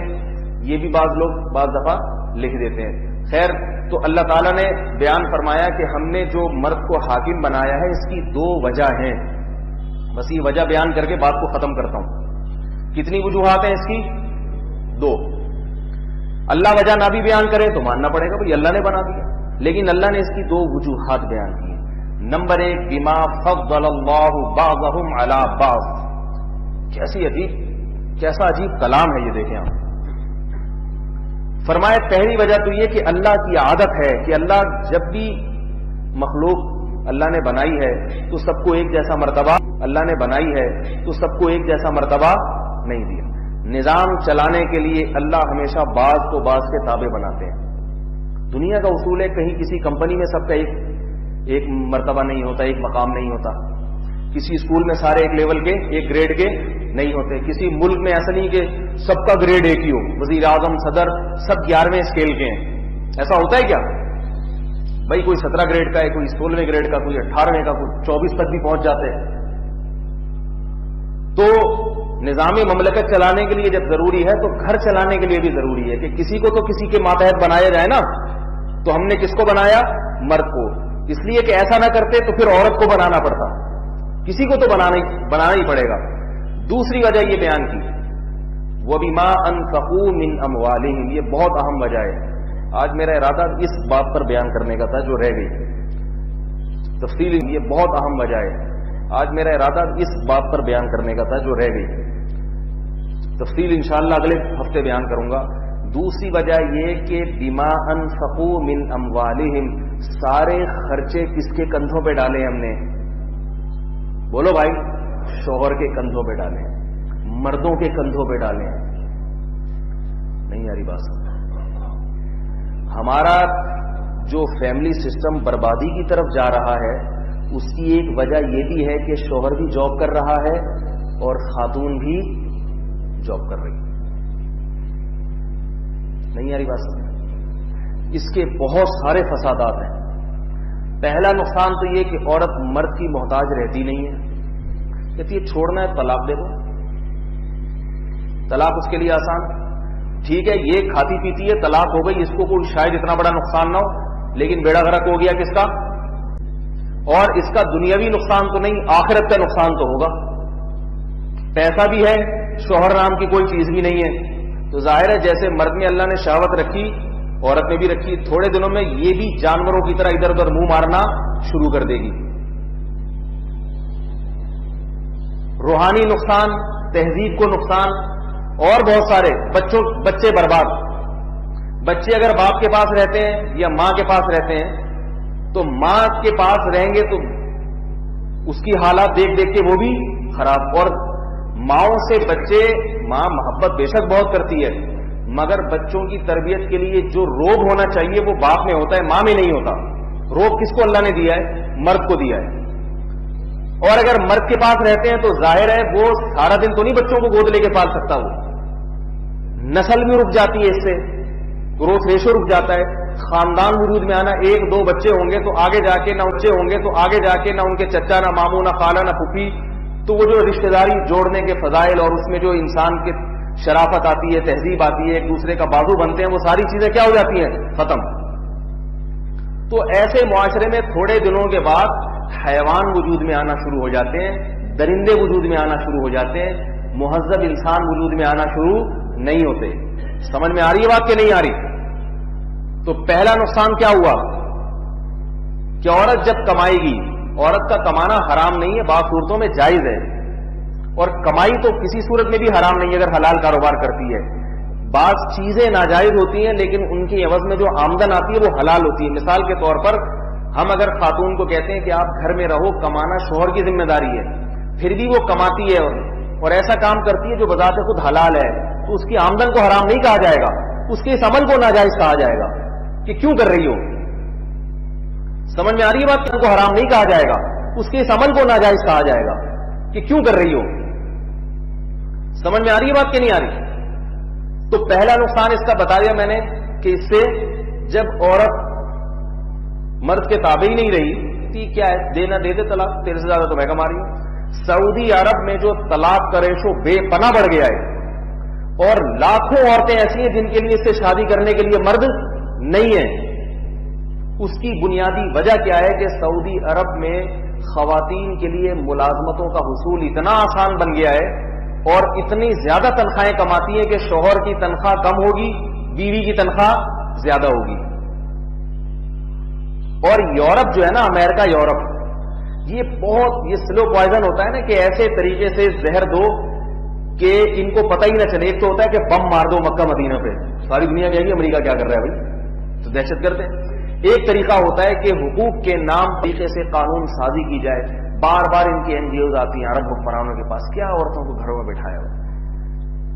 [SPEAKER 1] یہ بھی بعض لوگ بعض دفعہ لکھ دیتے ہیں. خیر، تو اللہ تعالیٰ نے بیان فرمایا کہ ہم نے جو مرد کو حاکم بنایا ہے اس کی 2 وجہ ہیں. بس یہ وجہ بیان کر کے بات کو ختم کرتا ہوں. کتنی وجوہات ہیں اس کی؟ 2. اللہ وجہ نہ بھی بیان کرے تو ماننا پڑے گا بھائی اللہ نے بنا دیا، لیکن اللہ نے اس کی 2 وجوہات بیان کی. نمبر 1، بما فضل اللہ بعضهم علی بعض. کیسا عجیب کلام ہے یہ دیکھیں آپ. فرمائے پہلی وجہ تو یہ کہ اللہ کی عادت ہے کہ اللہ جب بھی مخلوق اللہ نے بنائی ہے تو سب کو ایک جیسا مرتبہ اللہ نے بنائی ہے تو سب کو ایک جیسا مرتبہ نہیں دیا. نظام چلانے کے لیے اللہ ہمیشہ بعض کو بعض کے تابع بناتے ہیں. دنیا کا اصول ہے کہیں کسی کمپنی میں سب کا ایک مرتبہ نہیں ہوتا، ایک مقام نہیں ہوتا. کسی اسکول میں سارے ایک لیول کے، ایک گریڈ کے نہیں ہوتے. کسی ملک میں ایسا نہیں کہ سب کا گریڈ ایک ہی ہو، وزیر اعظم صدر سب 11ویں اسکیل کے ہیں. ایسا ہوتا ہے کیا؟ بھائی کوئی 17 گریڈ کا ہے، کوئی 16ویں گریڈ کا، کوئی 18ویں کا، کوئی 24 تک بھی پہنچ جاتے ہیں. تو نظام مملکت چلانے کے لیے جب ضروری ہے تو گھر چلانے کے لیے بھی ضروری ہے کہ کسی کو تو کسی کے ماتحت بنایا جائے نا. تو ہم نے کس کو بنایا؟ مرد کو. اس لیے کہ ایسا نہ کرتے تو پھر عورت کو بنانا پڑتا، کسی کو تو بنانا ہی پڑے گا. دوسری وجہ یہ بیان کی، وَبِمَا أَنفَقُوا مِنْ أَمْوَالِهِمْ. یہ بہت اہم وجہ ہے. آج میرا ارادہ اس بات پر بیان کرنے کا تھا جو رہ گئی تفصیل. یہ بہت اہم وجہ ہے. آج میرا ارادہ اس بات پر بیان کرنے کا تھا جو رہ گئی تفصیل انشاءاللہ اگلے ہفتے بیان کروں گا. دوسری وجہ یہ کہ بما انفقوا من اموالہم، سارے خرچے کس کے کندھوں پہ ڈالے ہم نے؟ بولو بھائی، شوہر کے کندھوں پہ ڈالے، مردوں کے کندھوں پہ ڈالے. نہیں یاری بات. ہمارا جو فیملی سسٹم بربادی کی طرف جا رہا ہے اس کی ایک وجہ یہ بھی ہے کہ شوہر بھی جاب کر رہا ہے اور خاتون بھی جاب کر رہی ہے. نہیں یاری بات. اس کے بہت سارے فسادات ہیں. پہلا نقصان تو یہ کہ عورت مرد کی محتاج رہتی نہیں ہے. کہتی ہے چھوڑنا ہے طلاق دے دو. طلاق اس کے لیے آسان. ٹھیک ہے یہ کھاتی پیتی ہے، طلاق ہو گئی، اس کو کوئی شاید اتنا بڑا نقصان نہ ہو، لیکن بیڑا غرق ہو گیا کس کا؟ اور اس کا دنیاوی نقصان تو نہیں، آخرت کا نقصان تو ہوگا. پیسہ بھی ہے، شوہر نام کی کوئی چیز بھی نہیں ہے. تو ظاہر ہے جیسے مرد میں اللہ نے شہوت رکھی عورت میں بھی رکھی، تھوڑے دنوں میں یہ بھی جانوروں کی طرح ادھر ادھر منہ مارنا شروع کر دے گی. روحانی نقصان، تہذیب کو نقصان، اور بہت سارے. بچے برباد. بچے اگر باپ کے پاس رہتے ہیں یا ماں کے پاس رہتے ہیں تو ماں کے پاس رہیں گے تو اس کی حالات دیکھ دیکھ کے وہ بھی خراب. اور ماؤں سے بچے، ماں محبت بے شک بہت کرتی ہے مگر بچوں کی تربیت کے لیے جو روب ہونا چاہیے وہ باپ میں ہوتا ہے، ماں میں نہیں ہوتا. روب کس کو اللہ نے دیا ہے؟ مرد کو دیا ہے. اور اگر مرد کے پاس رہتے ہیں تو ظاہر ہے وہ سارا دن تو نہیں بچوں کو گود لے کے پال سکتا. وہ نسل بھی رک جاتی ہے، اس سے گروتھ ریشو رک جاتا ہے. خاندان وجود میں آنا، 1-2 بچے ہوں گے تو آگے جا کے نہ بچے ہوں گے تو آگے جا کے نہ ان کے چچا، نہ ماموں، نہ خالہ، نہ پھوپھی. تو وہ جو رشتہ داری جوڑنے کے فضائل اور اس میں جو انسان کے شرافت آتی ہے، تہذیب آتی ہے، ایک دوسرے کا بازو بنتے ہیں، وہ ساری چیزیں کیا ہو جاتی ہیں؟ ختم. تو ایسے معاشرے میں تھوڑے دنوں کے بعد حیوان وجود میں آنا شروع ہو جاتے ہیں، درندے وجود میں آنا شروع ہو جاتے ہیں، مہذب انسان وجود میں آنا شروع نہیں ہوتے. سمجھ میں آ رہی ہے بات کہ نہیں آ رہی؟ تو پہلا نقصان کیا ہوا کہ عورت جب کمائے گی، عورت کا کمانا حرام نہیں ہے، بعض صورتوں میں جائز ہے، اور کمائی تو کسی صورت میں بھی حرام نہیں ہے اگر حلال کاروبار کرتی ہے. بعض چیزیں ناجائز ہوتی ہیں لیکن ان کی عوض میں جو آمدن آتی ہے وہ حلال ہوتی ہے. مثال کے طور پر ہم اگر خاتون کو کہتے ہیں کہ آپ گھر میں رہو، کمانا شوہر کی ذمہ داری ہے، پھر بھی وہ کماتی ہے اور ایسا کام کرتی ہے جو بذات خود حلال ہے، تو اس کی آمدن کو حرام نہیں کہا جائے گا، اس کے اس عمل کو ناجائز کہا جائے گا کہ کیوں کر رہی ہو. سمجھ میں آ رہی ہے بات؟ ان کو حرام نہیں کہا جائے گا، اس کے اس عمل کو ناجائز کہا جائے گا کہ کیوں کر رہی ہو. سمجھ میں آ رہی ہے بات کہ نہیں آ رہی؟ تو پہلا نقصان اس کا بتا دیا میں نے کہ اس سے جب عورت مرد کے تابع ہی نہیں رہی، کیا ہے دینا دے دے طلاق، تیرے سے زیادہ تو میں کما رہی ہوں. سعودی عرب میں جو طلاق کا ریشو بے پناہ بڑھ گیا ہے، اور لاکھوں عورتیں ایسی ہیں جن کے لیے اس سے شادی کرنے کے لیے مرد نہیں ہے. اس کی بنیادی وجہ کیا ہے کہ سعودی عرب میں خواتین کے لیے ملازمتوں کا حصول اتنا آسان بن گیا ہے اور اتنی زیادہ تنخواہیں کماتی ہیں کہ شوہر کی تنخواہ کم ہوگی، بیوی کی تنخواہ زیادہ ہوگی. اور یورپ جو ہے نا، امریکہ یورپ، یہ سلو پوائزن ہوتا ہے نا کہ ایسے طریقے سے زہر دو کہ ان کو پتہ ہی نہ چلے. ایک تو ہوتا ہے کہ بم مار دو مکہ مدینہ پہ، ساری دنیا کہے گی امریکہ کیا کر رہا ہے بھائی، تو دہشت گرد ہیں. ایک طریقہ ہوتا ہے کہ حقوق کے نام طریقے سے قانون سازی کی جائے. بار بار ان کی NGOز آتی ہیں عرب حکمرانوں کے پاس، کیا عورتوں کو گھروں میں بٹھایا ہوا،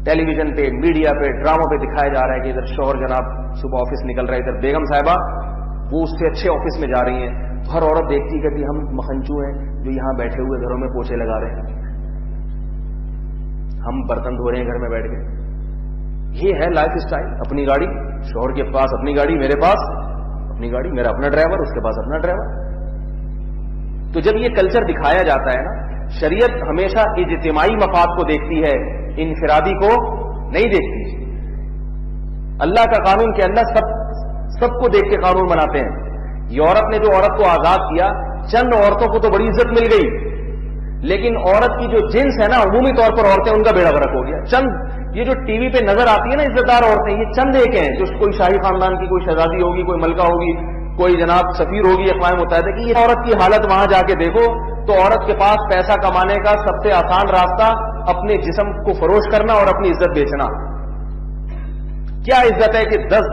[SPEAKER 1] ٹیلی ویژن پہ، میڈیا پہ، ڈراموں پہ دکھایا جا رہا ہے کہ ادھر شوہر جناب صبح آفس نکل رہا ہے، ادھر بیگم صاحبہ وہ اس سے اچھے آفس میں جا رہی ہیں. تو ہر عورت دیکھتی کہتی ہم مکھنچو ہیں جو یہاں بیٹھے ہوئے گھروں میں پوچھے لگا رہے ہیں، ہم برتن دھو رہے ہیں گھر میں بیٹھ کے. یہ ہے لائف اسٹائل. اپنی گاڑی، شوہر کے پاس اپنی گاڑی، میرے پاس اپنی گاڑی، میرا اپنا ڈرائیور، اس کے پاس اپنا ڈرائیور. تو جب یہ کلچر دکھایا جاتا ہے نا، شریعت ہمیشہ اجتماعی مفاد کو دیکھتی ہے، انفرادی کو نہیں دیکھتی. اللہ کا قانون کے اندر سب کو دیکھ کے قانون بناتے ہیں. یورپ نے جو عورت کو آزاد کیا، چند عورتوں کو تو بڑی عزت مل گئی، لیکن عورت کی جو جنس ہے نا، عمومی طور پر عورتیں، ان کا بیڑا غرق ہو گیا. چند یہ جو ٹی وی پہ نظر آتی ہے نا عزت دار عورتیں، یہ چند ایک ہیں جو کوئی شاہی خاندان کی، کوئی شہزادی ہوگی، کوئی ملکہ ہوگی، کوئی جناب سفیر ہوگی اقوام متحدہ کی. یہ عورت کی حالت وہاں جا کے دیکھو تو عورت کے پاس پیسہ کمانے کا سب سے آسان راستہ اپنے جسم کو فروش کرنا اور اپنی عزت بیچنا. کیا عزت ہے کہ 10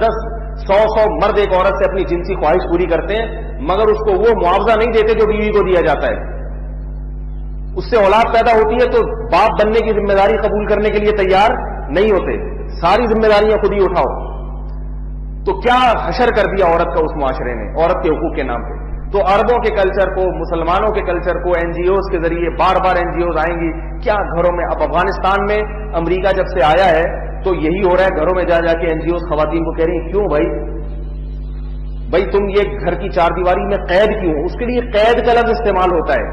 [SPEAKER 1] 100 مرد ایک عورت سے اپنی جنسی خواہش پوری کرتے ہیں، مگر اس کو وہ معاوضہ نہیں دیتے جو بیوی کو دیا جاتا ہے. اس سے اولاد پیدا ہوتی ہے تو باپ بننے کی ذمہ داری قبول کرنے کے لیے تیار نہیں ہوتے. ساری ذمہ داریاں خود ہی اٹھاؤ. تو کیا حشر کر دیا عورت کا اس معاشرے نے عورت کے حقوق کے نام پہ. تو عربوں کے کلچر کو، مسلمانوں کے کلچر کو NGOز کے ذریعے بار بار NGOز آئیں گی کیا گھروں میں. اب افغانستان میں امریکہ جب سے آیا ہے تو یہی ہو رہا ہے، گھروں میں جا کے NGOز خواتین کو کہہ رہی ہیں کیوں بھائی تم یہ گھر کی چار دیواری میں قید کیوں؟ اس کے لیے قید کا لفظ استعمال ہوتا ہے،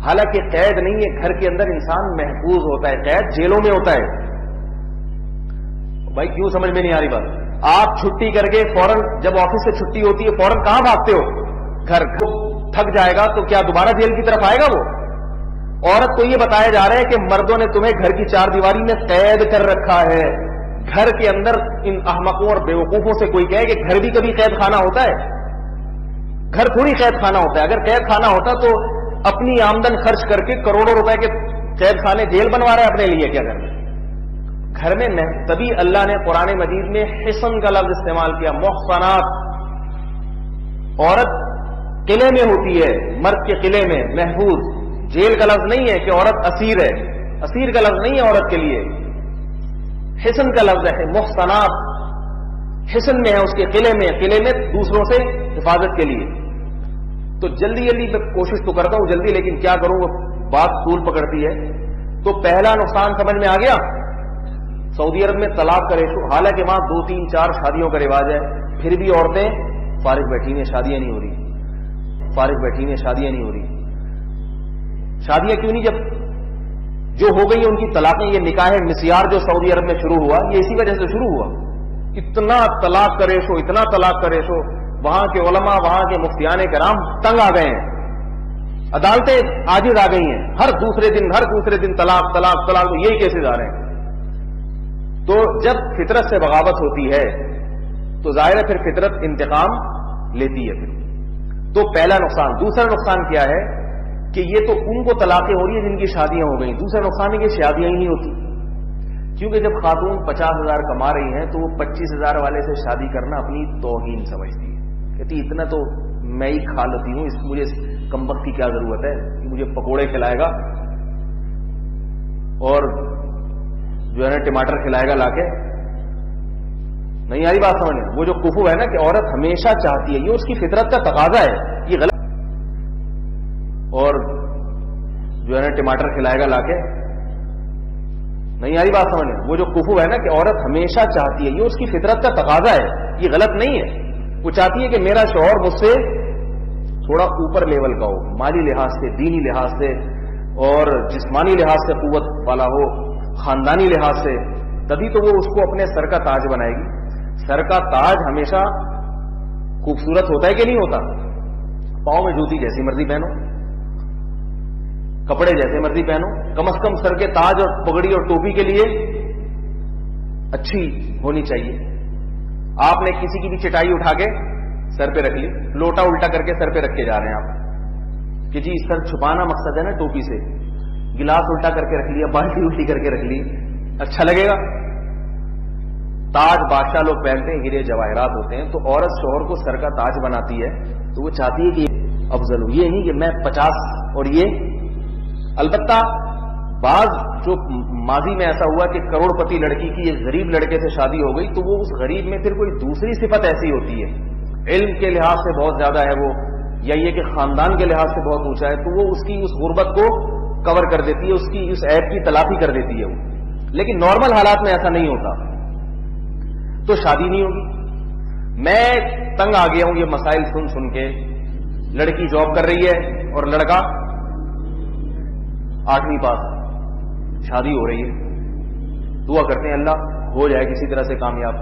[SPEAKER 1] حالانکہ قید نہیں ہے. گھر کے اندر انسان محفوظ ہوتا ہے، قید جیلوں میں ہوتا ہے. بھائی کیوں سمجھ میں نہیں آ رہی بات؟ آپ چھٹی کر کے فوراً جب آفس سے چھٹی ہوتی ہے فوراً کہاں بھاگتے ہو؟ گھر تھک جائے گا تو کیا دوبارہ جیل کی طرف آئے گا وہ؟ عورت کو یہ بتایا جا رہا ہے کہ مردوں نے تمہیں گھر کی چار دیواری میں قید کر رکھا ہے. گھر کے اندر ان احمقوں اور بیوقوفوں سے کوئی کہے کہ گھر بھی کبھی قید خانہ ہوتا ہے؟ گھر تھوڑی قید خانہ ہوتا ہے. اگر قید خانہ ہوتا تو اپنی آمدن خرچ کر کے کروڑوں روپے کے قید خانے جیل بنوا رہا ہے اپنے لیے کیا گھر میں تبھی اللہ نے قرآن مجید میں حصن کا لفظ استعمال کیا. محصنات، عورت قلعے میں ہوتی ہے، مرد کے قلعے میں محفوظ. جیل کا لفظ نہیں ہے کہ عورت اسیر ہے، اسیر کا لفظ نہیں ہے عورت کے لیے، حصن کا لفظ ہے. محصنات حصن میں ہے، اس کے قلعے میں دوسروں سے حفاظت کے لیے. تو جلدی میں کوشش تو کرتا ہوں جلدی، لیکن کیا کروں وہ بات طول پکڑتی ہے. تو پہلا نقصان سمجھ میں آ گیا. سعودی عرب میں طلاق کا ریشو، حالانکہ وہاں 2 3 4 شادیوں کا رواج ہے، پھر بھی عورتیں فارغ بیٹھی ہیں، شادیاں نہیں ہو رہی. شادیاں کیوں نہیں؟ جب جو ہو گئی ان کی طلاقیں، یہ نکاح مسیار جو سعودی عرب میں شروع ہوا یہ اسی وجہ سے شروع ہوا. اتنا طلاق کا ریشو، وہاں کے علماء، وہاں کے مفتیان کرام تنگ آ گئے ہیں. عدالتیں عاجز آ گئی ہیں، ہر دوسرے دن طلاق. یہی کیسز آ رہے ہیں. تو جب فطرت سے بغاوت ہوتی ہے تو ظاہر ہے پھر فطرت انتقام لیتی ہے. پھر تو پہلا نقصان. دوسرا نقصان کیا ہے کہ یہ تو ان کو طلاقیں ہو رہی ہیں جن کی شادیاں ہو گئی. دوسرا نقصان ہے کہ شادیاں ہی نہیں ہوتی، کیونکہ جب خاتون 50,000 کما رہی ہیں تو وہ 25,000 والے سے شادی کرنا اپنی توہین سمجھتی ہے. کہتی اتنا تو میں ہی کھا لیتی ہوں، مجھے اس کمبخت کی کیا ضرورت ہے کہ مجھے پکوڑے کھلائے گا اور جو ہے نا ٹماٹر کھلائے گا لا کے. نہیں آ رہی بات سمجھ میں؟ وہ جو کفو ہے نا کہ عورت ہمیشہ چاہتی ہے، یہ اس کی فطرت کا تقاضا ہے، یہ غلط. اور جو ہے نا ٹماٹر کھلائے گا لا کے، نہیں آ رہی بات سمجھ میں؟ وہ جو کفو ہے نا کہ عورت ہمیشہ چاہتی ہے، یہ اس کی فطرت کا تقاضا ہے، یہ غلط نہیں ہے. وہ چاہتی ہے کہ میرا شوہر مجھ سے تھوڑا اوپر لیول کا ہو، مالی لحاظ سے، دینی لحاظ سے اور جسمانی لحاظ سے قوت والا ہو، خاندانی لحاظ سے، تبھی تو وہ اس کو اپنے سر کا تاج بنائے گی. سر کا تاج ہمیشہ خوبصورت ہوتا ہے کہ نہیں ہوتا؟ پاؤں میں جوتی جیسی مرضی پہنو، کپڑے جیسے مرضی پہنو، کم از کم سر کے تاج اور پگڑی اور ٹوپی کے لیے اچھی ہونی چاہیے. آپ نے کسی کی بھی چٹائی اٹھا کے سر پہ رکھ لی، لوٹا الٹا کر کے سر پہ رکھ کے جا رہے ہیں آپ کہ جی سر چھپانا مقصد ہے نا ٹوپی سے، گلاس الٹا کر کے رکھ لیا، بالٹی الٹی کر کے رکھ لی، اچھا لگے گا؟ تاج بادشاہ لوگ پہنتے ہیں، ہیرے جواہرات ہوتے ہیں. تو عورت شوہر کو سر کا تاج بناتی ہے تو وہ چاہتی ہے کہ افضل ہو، یہ نہیں کہ میں 50 اور یہ. البتہ بعض جو ماضی میں ایسا ہوا کہ کروڑ پتی لڑکی کی ایک غریب لڑکے سے شادی ہو گئی تو وہ اس غریب میں پھر کوئی دوسری صفت ایسی ہوتی ہے، علم کے لحاظ سے بہت زیادہ ہے وہ، یا یہ کہ خاندان کے لحاظ سے بہت اونچا ہے، تو وہ اس کی اس غربت کو کور کر دیتی ہے، اس کی اس عیب کی تلافی کر دیتی ہے وہ. لیکن نارمل حالات میں ایسا نہیں ہوتا تو شادی نہیں ہوگی. میں تنگ آ گیا ہوں یہ مسائل سن سن کے. لڑکی جاب کر رہی ہے اور لڑکا 8ویں پاس، شادی ہو رہی ہے، دعا کرتے ہیں اللہ ہو جائے کسی طرح سے کامیاب.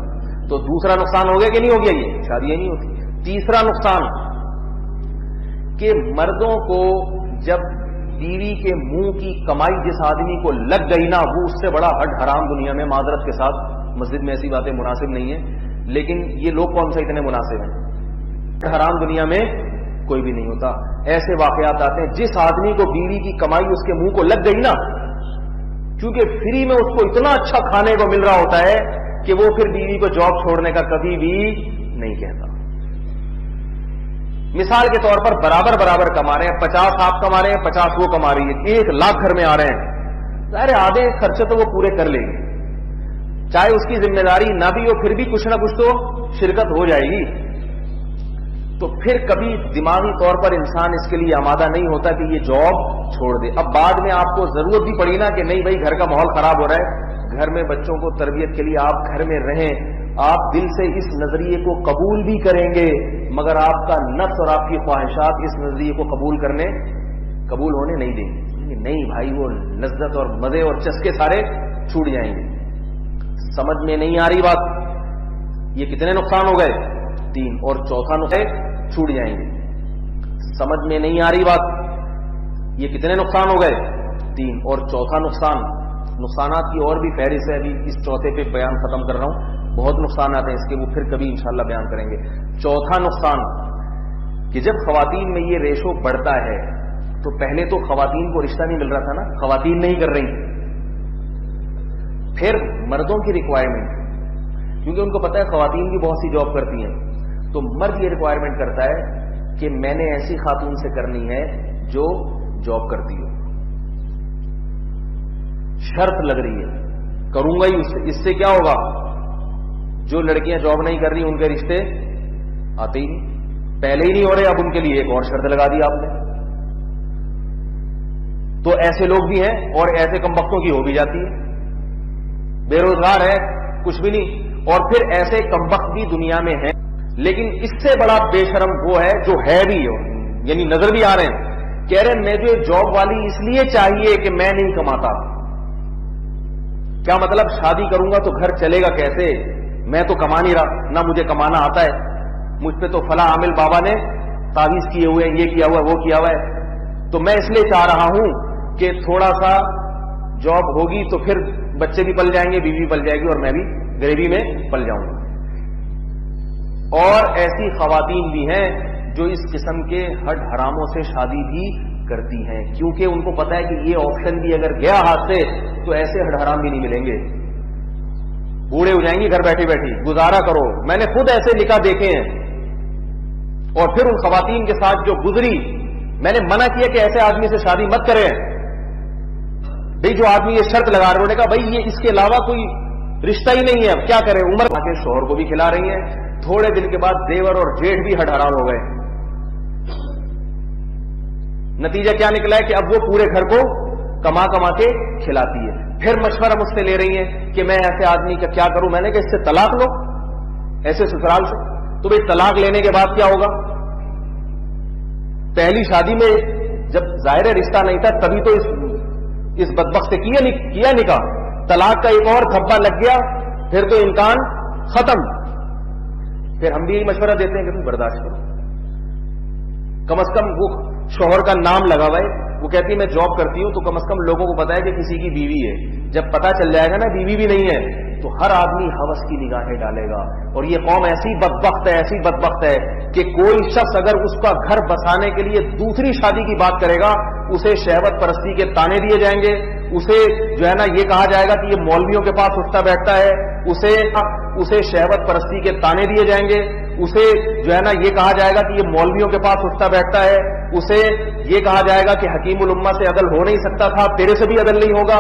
[SPEAKER 1] تو دوسرا نقصان ہو گیا کہ نہیں ہو گیا؟ یہ شادیاں نہیں ہوتی. تیسرا نقصان کہ مردوں کو جب بیوی کے منہ کی کمائی جس آدمی کو لگ گئی نا، وہ اس سے بڑا ہڈ حرام دنیا میں، معذرت کے ساتھ مسجد میں ایسی باتیں مناسب نہیں ہیں لیکن یہ لوگ کون سے اتنے مناسب ہیں، حرام دنیا میں کوئی بھی نہیں ہوتا. ایسے واقعات آتے ہیں جس آدمی کو بیوی کی کمائی اس کے منہ کو لگ گئی نا، کیونکہ فری میں اس کو اتنا اچھا کھانے کو مل رہا ہوتا ہے کہ وہ پھر بیوی کو جاب چھوڑنے کا کبھی بھی نہیں کہتا. مثال کے طور پر برابر برابر کما رہے ہیں، 50 آپ کما رہے ہیں، 50 وہ کما رہی ہے، 1 لاکھ گھر میں آ رہے ہیں، ظاہر آدھے خرچے تو وہ پورے کر لیں گے، چاہے اس کی ذمہ داری نہ بھی ہو پھر بھی کچھ نہ کچھ تو شرکت ہو جائے گی. تو پھر کبھی دماغی طور پر انسان اس کے لیے آمادہ نہیں ہوتا کہ یہ جاب چھوڑ دے. اب بعد میں آپ کو ضرورت بھی پڑی نا کہ نہیں بھائی گھر کا ماحول خراب ہو رہا ہے، گھر میں بچوں کو تربیت کے لیے آپ گھر میں رہیں، آپ دل سے اس نظریے کو قبول بھی کریں گے مگر آپ کا نفس اور آپ کی خواہشات اس نظریے کو قبول ہونے نہیں دیں گے. نہیں بھائی وہ لذت اور مزے اور چسکے سارے چھوٹ جائیں گے. سمجھ میں نہیں آ رہی بات؟ یہ کتنے نقصان ہو گئے؟ 3. اور چوتھا نقصان چھوٹ جائیں گے. سمجھ میں نہیں آ رہی بات؟ یہ کتنے نقصان ہو گئے؟ 3. اور چوتھا نقصان، نقصانات کی اور بھی فہرست ہے، ابھی اس چوتھے پہ بیان ختم کر رہا ہوں، بہت نقصانات ہیں اس کے، وہ پھر کبھی انشاءاللہ بیان کریں گے. چوتھا نقصان کہ جب خواتین میں یہ ریشو بڑھتا ہے تو پہلے تو خواتین کو رشتہ نہیں مل رہا تھا نا، خواتین نہیں کر رہی، پھر مردوں کی ریکوائرمنٹ، کیونکہ ان کو پتا ہے خواتین بھی بہت سی جاب کرتی ہیں، تو مرد یہ ریکوائرمنٹ کرتا ہے کہ میں نے ایسی خاتون سے کرنی ہے جو جاب کرتی ہو، شرط لگ رہی ہے کروں گا ہی اس سے. اس سے کیا ہوگا؟ جو لڑکیاں جاب نہیں کر رہی ان کے رشتے آتے ہی نہیں، پہلے ہی نہیں ہو رہے، اب ان کے لیے ایک اور شرط لگا دی آپ نے. تو ایسے لوگ بھی ہیں اور ایسے کم وقتوں کی ہو بھی جاتی ہے، بے روزگار ہے کچھ بھی نہیں، اور پھر ایسے کم وقت بھی دنیا میں ہیں. لیکن اس سے بڑا بے شرم وہ ہے جو ہے بھی ہو، یعنی نظر بھی آ رہے ہیں، کہہ رہے ہیں مجھے جاب والی اس لیے چاہیے کہ میں نہیں کماتا. کیا مطلب؟ شادی کروں گا تو گھر چلے گا کیسے؟ میں تو کما نہیں رہا، نہ مجھے کمانا آتا ہے، مجھ پہ تو فلاں عامل بابا نے تعویذ کیے ہوئے ہیں، یہ کیا ہوا ہے، وہ کیا ہوا ہے، تو میں اس لیے چاہ رہا ہوں کہ تھوڑا سا جاب ہوگی تو پھر بچے بھی پل جائیں گے، بیوی پل جائے گی اور میں بھی غریبی میں پل جاؤں گا. اور ایسی خواتین بھی ہیں جو اس قسم کے ہڈ حراموں سے شادی بھی کرتی ہیں، کیونکہ ان کو پتا ہے کہ یہ آپشن بھی اگر گیا ہاتھ سے تو ایسے ہڈ حرام بھی نہیں ملیں گے، بوڑھے ہو جائیں گے گھر بیٹھی بیٹھی. گزارا کرو، میں نے خود ایسے نکاح دیکھے ہیں. اور پھر ان خواتین کے ساتھ جو گزری، میں نے منع کیا کہ ایسے آدمی سے شادی مت کریں. بھئی جو آدمی یہ شرط لگا رہے، انہوں نے کہا بھئی یہ اس کے علاوہ کوئی
[SPEAKER 2] رشتہ ہی نہیں ہے. اب کیا کریں؟ عمر کے شوہر کو بھی کھلا رہی ہیں. تھوڑے دن کے بعد دیور اور جیٹھ بھی ہٹ حرام ہو گئے. نتیجہ کیا نکلا ہے کہ اب وہ پورے گھر کو کما کما کے کھلاتی ہے. پھر مشورہ مجھ سے لے رہی ہیں کہ میں ایسے آدمی کا کیا کروں. میں نے کہا اس سے طلاق لو, ایسے سسرال سے. تو بھائی طلاق لینے کے بعد کیا ہوگا؟ پہلی شادی میں جب ظاہر رشتہ نہیں تھا تبھی تو اس بدبخت سے کیا نکاح. طلاق کا ایک اور دھبا لگ گیا, پھر تو امکان ختم. پھر ہم بھی یہی مشورہ دیتے ہیں کہ تم برداشت کرو. کم از کم وہ شوہر کا نام لگا ہوا ہے. وہ کہتی ہے میں جاب کرتی ہوں تو کم از کم لوگوں کو پتا ہے کہ کسی کی بیوی ہے. جب پتا چل جائے گا نا بیوی بھی نہیں ہے تو ہر آدمی ہوس کی نگاہیں ڈالے گا. اور یہ قوم ایسی بدبخت ہے, ایسی بدبخت ہے کہ کوئی شخص اگر اس کا گھر بسانے کے لیے دوسری شادی کی بات کرے گا اسے شہوت پرستی کے تانے دیے جائیں گے. اسے جو ہے نا یہ کہا جائے گا کہ یہ مولویوں کے پاس اٹھتا بیٹھتا ہے. اسے شہوت پرستی کے تانے دیے جائیں گے. اسے جو ہے نا یہ کہا جائے گا کہ یہ مولویوں کے پاس اٹھتا بیٹھتا ہے. اسے یہ کہا جائے گا کہ حکیم الامہ سے عدل ہو نہیں سکتا تھا, تیرے سے بھی عدل نہیں ہوگا.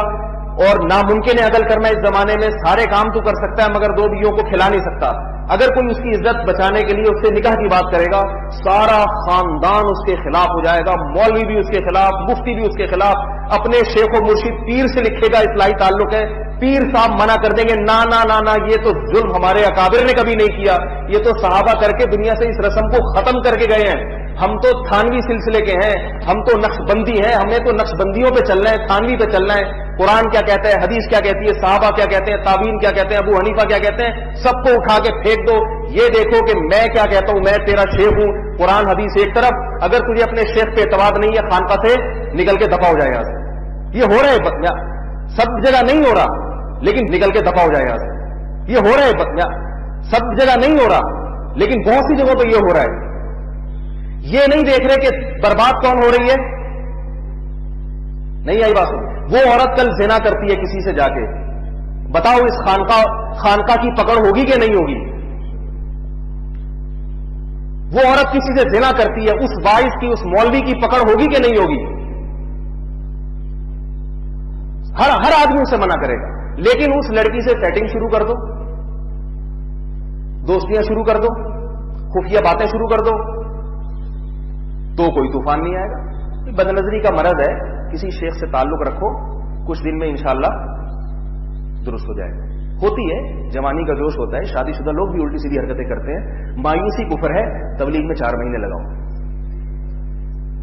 [SPEAKER 2] اور ناممکن ہے عدل کرنا اس زمانے میں. سارے کام تو کر سکتا ہے مگر دو بیویوں کو کھلا نہیں سکتا. اگر کوئی اس کی عزت بچانے کے لیے اس سے نکاح کی بات کرے گا سارا خاندان اس کے خلاف ہو جائے گا. مولوی بھی اس کے خلاف, مفتی بھی اس کے خلاف. اپنے شیخ و مرشد پیر سے لکھے گا اصلاحی تعلق ہے, پیر صاحب منع کر دیں گے نا نا نا نا یہ تو ظلم ہمارے اکابر نے کبھی نہیں کیا, یہ تو صحابہ کر کے دنیا سے اس رسم کو ختم کر کے گئے ہیں. ہم تو تھانوی سلسلے کے ہیں, ہم تو نقش بندی ہیں, ہمیں تو نقش بندیوں پہ چلنا ہے, تھانوی پہ چلنا ہے. قرآن کیا کہتا ہے, حدیث کیا کہتی ہے, صحابہ کیا کہتے ہیں, تابعین کیا کہتے ہیں, ابو حنیفہ کیا کہتے ہیں, سب کو اٹھا کے پھینک دو. یہ دیکھو کہ میں کیا کہتا ہوں, میں تیرا شیخ ہوں. قرآن حدیث ایک طرف, اگر تجھے اپنے شیخ پہ اعتماد نہیں ہے خانقاہ سے نکل کے دفع ہو جائے گا. یہ ہو رہا ہے, سب جگہ نہیں ہو رہا لیکن نکل کے دفع ہو جائے گا. یہ ہو رہا ہے, سب جگہ نہیں ہو رہا لیکن بہت سی جگہوں پہ یہ ہو رہا ہے. یہ نہیں دیکھ رہے کہ برباد کون ہو رہی ہے. نہیں آئی بات. وہ عورت کل زنا کرتی ہے کسی سے جا کے, بتاؤ اس خانقاہ کی پکڑ ہوگی کہ نہیں ہوگی؟ وہ عورت کسی سے زنا کرتی ہے, اس وائس کی, اس مولوی کی پکڑ ہوگی کہ نہیں ہوگی؟ ہر آدمی اسے منع کرے گا. لیکن اس لڑکی سے سیٹنگ شروع کر دو, دوستیاں شروع کر دو, خفیہ باتیں شروع کر دو تو کوئی طوفان نہیں آئے گا. بدنظری کا مرض ہے, کسی شیخ سے تعلق رکھو, کچھ دن میں انشاءاللہ درست ہو جائے گا. ہوتی ہے, جوانی کا جوش ہوتا ہے, شادی شدہ لوگ بھی الٹی سیدھی حرکتیں کرتے ہیں. مایوسی کفر ہے, تبلیغ میں 4 مہینے لگاؤ.